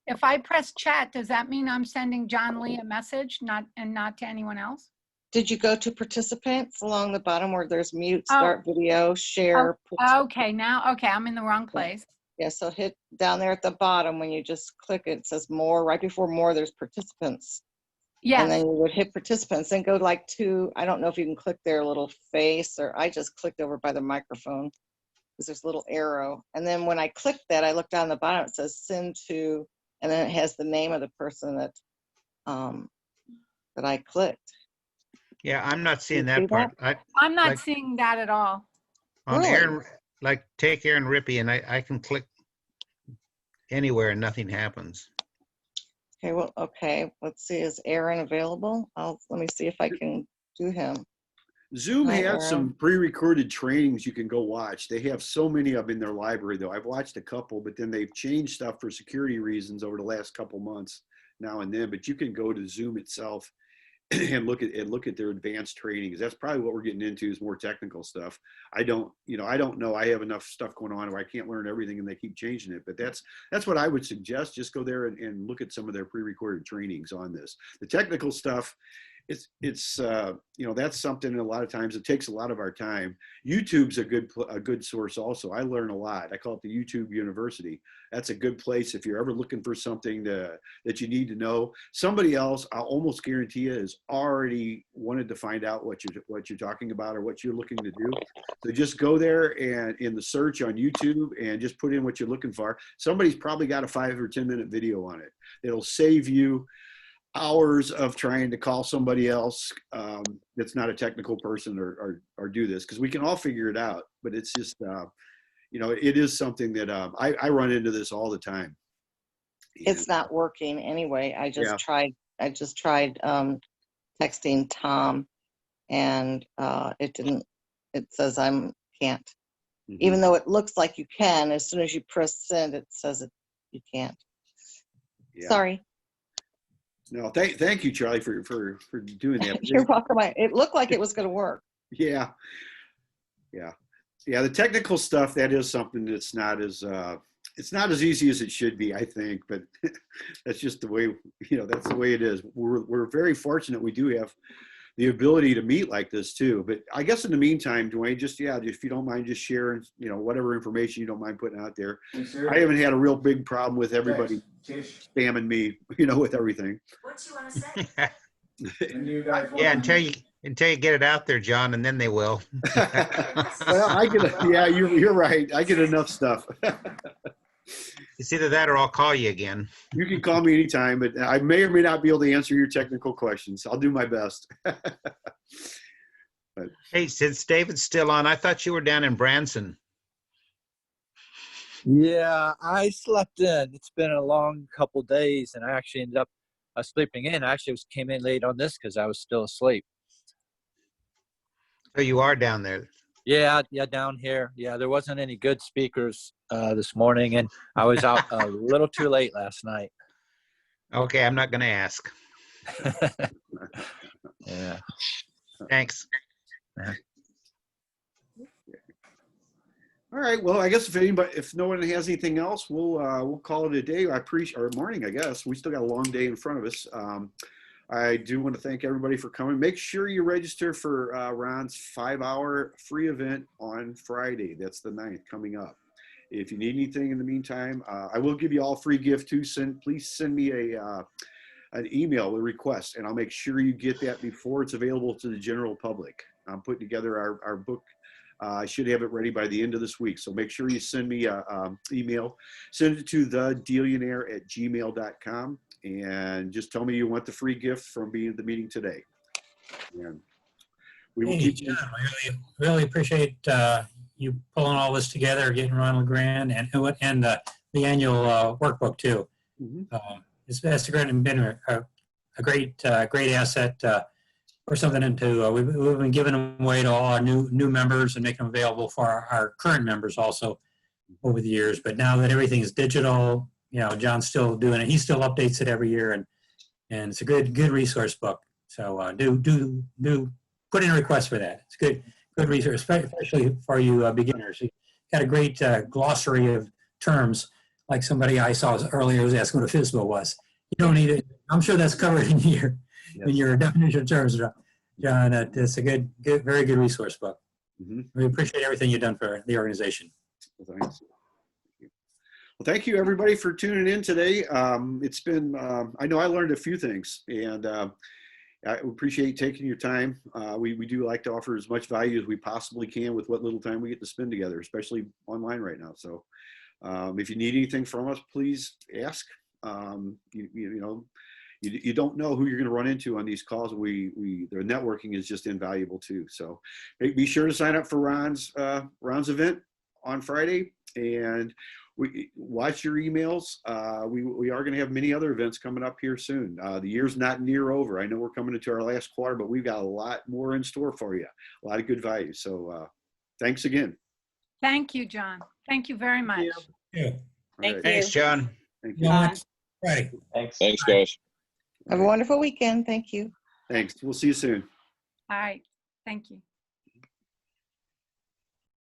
if I press chat, does that mean I'm sending John Lee a message, not to anyone else? Did you go to participants along the bottom where there's mute, start video, share? Okay, now, okay, I'm in the wrong place. Yeah, so hit down there at the bottom when you just click it, it says more. Right before more, there's participants. Yes. And then you would hit participants and go like to, I don't know if you can click their little face, or I just clicked over by the microphone because there's a little arrow. And then when I clicked that, I looked down the bottom, it says send to, and then it has the name of the person that that I clicked. Yeah, I'm not seeing You see that part. I'm not like- seeing that at all. On Really? Aaron, like take Aaron Rippey and I can click anywhere and nothing happens. Okay, well, okay, let's see, is Aaron available? Let me see if I can do him. Zoom Hi, has Aaron. some pre-recorded trainings you can go watch. They have so many of them in their library, though. I've watched a couple, but then they've changed stuff for security reasons over the last couple months now and then. But you can go to Zoom itself and look at their advanced trainings. That's probably what we're getting into, is more technical stuff. I don't know. I have enough stuff going on where I can't learn everything, and they keep changing it. But that's what I would suggest. Just go there and look at some of their pre-recorded trainings on this. The technical stuff, it's that's something a lot of times it takes a lot of our time. YouTube's a good source also. I learn a lot. I call it the YouTube University. That's a good place if you're ever looking for something that you need to know. Somebody else, I'll almost guarantee you, has already wanted to find out what you're talking about or what you're looking to do. So just go there and in the search on YouTube and just put in what you're looking for. Somebody's probably got a 5 or 10 minute video on it. It'll save you hours of trying to call somebody else that's not a technical person or do this, because we can all figure it out. But it's just it is something that I run into this all the time. It's not working anyway. I just tried texting Tom, and it didn't. It says I can't. Mm-hmm. Even though it looks like you can, as soon as you press send, it says you can't. Yeah. Sorry. No, thank you, Charlie, for doing that. You're welcome. It looked like it was going to work. Yeah. The technical stuff, that is something that's not as easy as it should be, I think. But that's just the way that's the way it is. We're very fortunate. We do have the ability to meet like this too. But I guess in the meantime, Dwayne, just if you don't mind just sharing, whatever information you don't mind putting out there. I haven't had a real big problem with everybody spamming me, with everything. What you want to say? Yeah, until you get it out there, John, and then they will. Well, you're right. I get enough stuff. It's either that or I'll call you again. You can call me anytime, but I may or may not be able to answer your technical questions. I'll do my best. Hey, since David's still on, I thought you were down in Branson. Yeah, I slept in. It's been a long couple days, and I actually ended up sleeping in. I actually came in late on this because I was still asleep. So you are down there. Yeah, down here. Yeah, there wasn't any good speakers this morning, and I was out a little too late last night. Okay, I'm not going to ask. Yeah. Thanks. All right. Well, I guess if no one has anything else, we'll call it a day. Or morning, I guess. We still got a long day in front of us. I do want to thank everybody for coming. Make sure you register for Ron's 5-hour free event on Friday. That's the 9th coming up. If you need anything in the meantime, I will give you all free gift too. Please send me an email with a request, and I'll make sure you get that before it's available to the general public. I'm putting together our book. I should have it ready by the end of this week. So make sure you send me an email. Send it to thedealionaire@gmail.com. And just tell me you want the free gift from being at the meeting today. And we will keep John, we really appreciate you pulling all this together, getting Ron LeGrand and the annual workbook too. Mm-hmm. It's been a great asset. or something into, we've been giving them away to all our new members and making them available for our current members also over the years. But now that everything is digital, you know, John's still doing it. He still updates it every year, and it's a good resource book. So do put in a request for that. It's good resource, especially for you beginners. You got a great glossary of terms, like somebody I saw earlier was asking what a FSBO was. You don't need it. I'm sure that's covered in your definition of terms, John. It's a good, very good resource book. We appreciate everything you've done for the organization. Well, thanks. Well, thank you everybody for tuning in today. It's been, I know I learned a few things, and I appreciate taking your time. We do like to offer as much value as we possibly can with what little time we get to spend together, especially online right now. So if you need anything from us, please ask. You don't know who you're going to run into on these calls. Their networking is just invaluable too. So be sure to sign up for Ron's event on Friday, and watch your emails. We are going to have many other events coming up here soon. The year's not near over. I know we're coming into our last quarter, but we've got a lot more in store for you. A lot of good value. So thanks again. Thank you, John. Thank you very much. Yeah. Thanks, John. Thank you. Right. Thanks, guys. Have a wonderful weekend. Thank you. Thanks. We'll see you soon. All right. Thank you.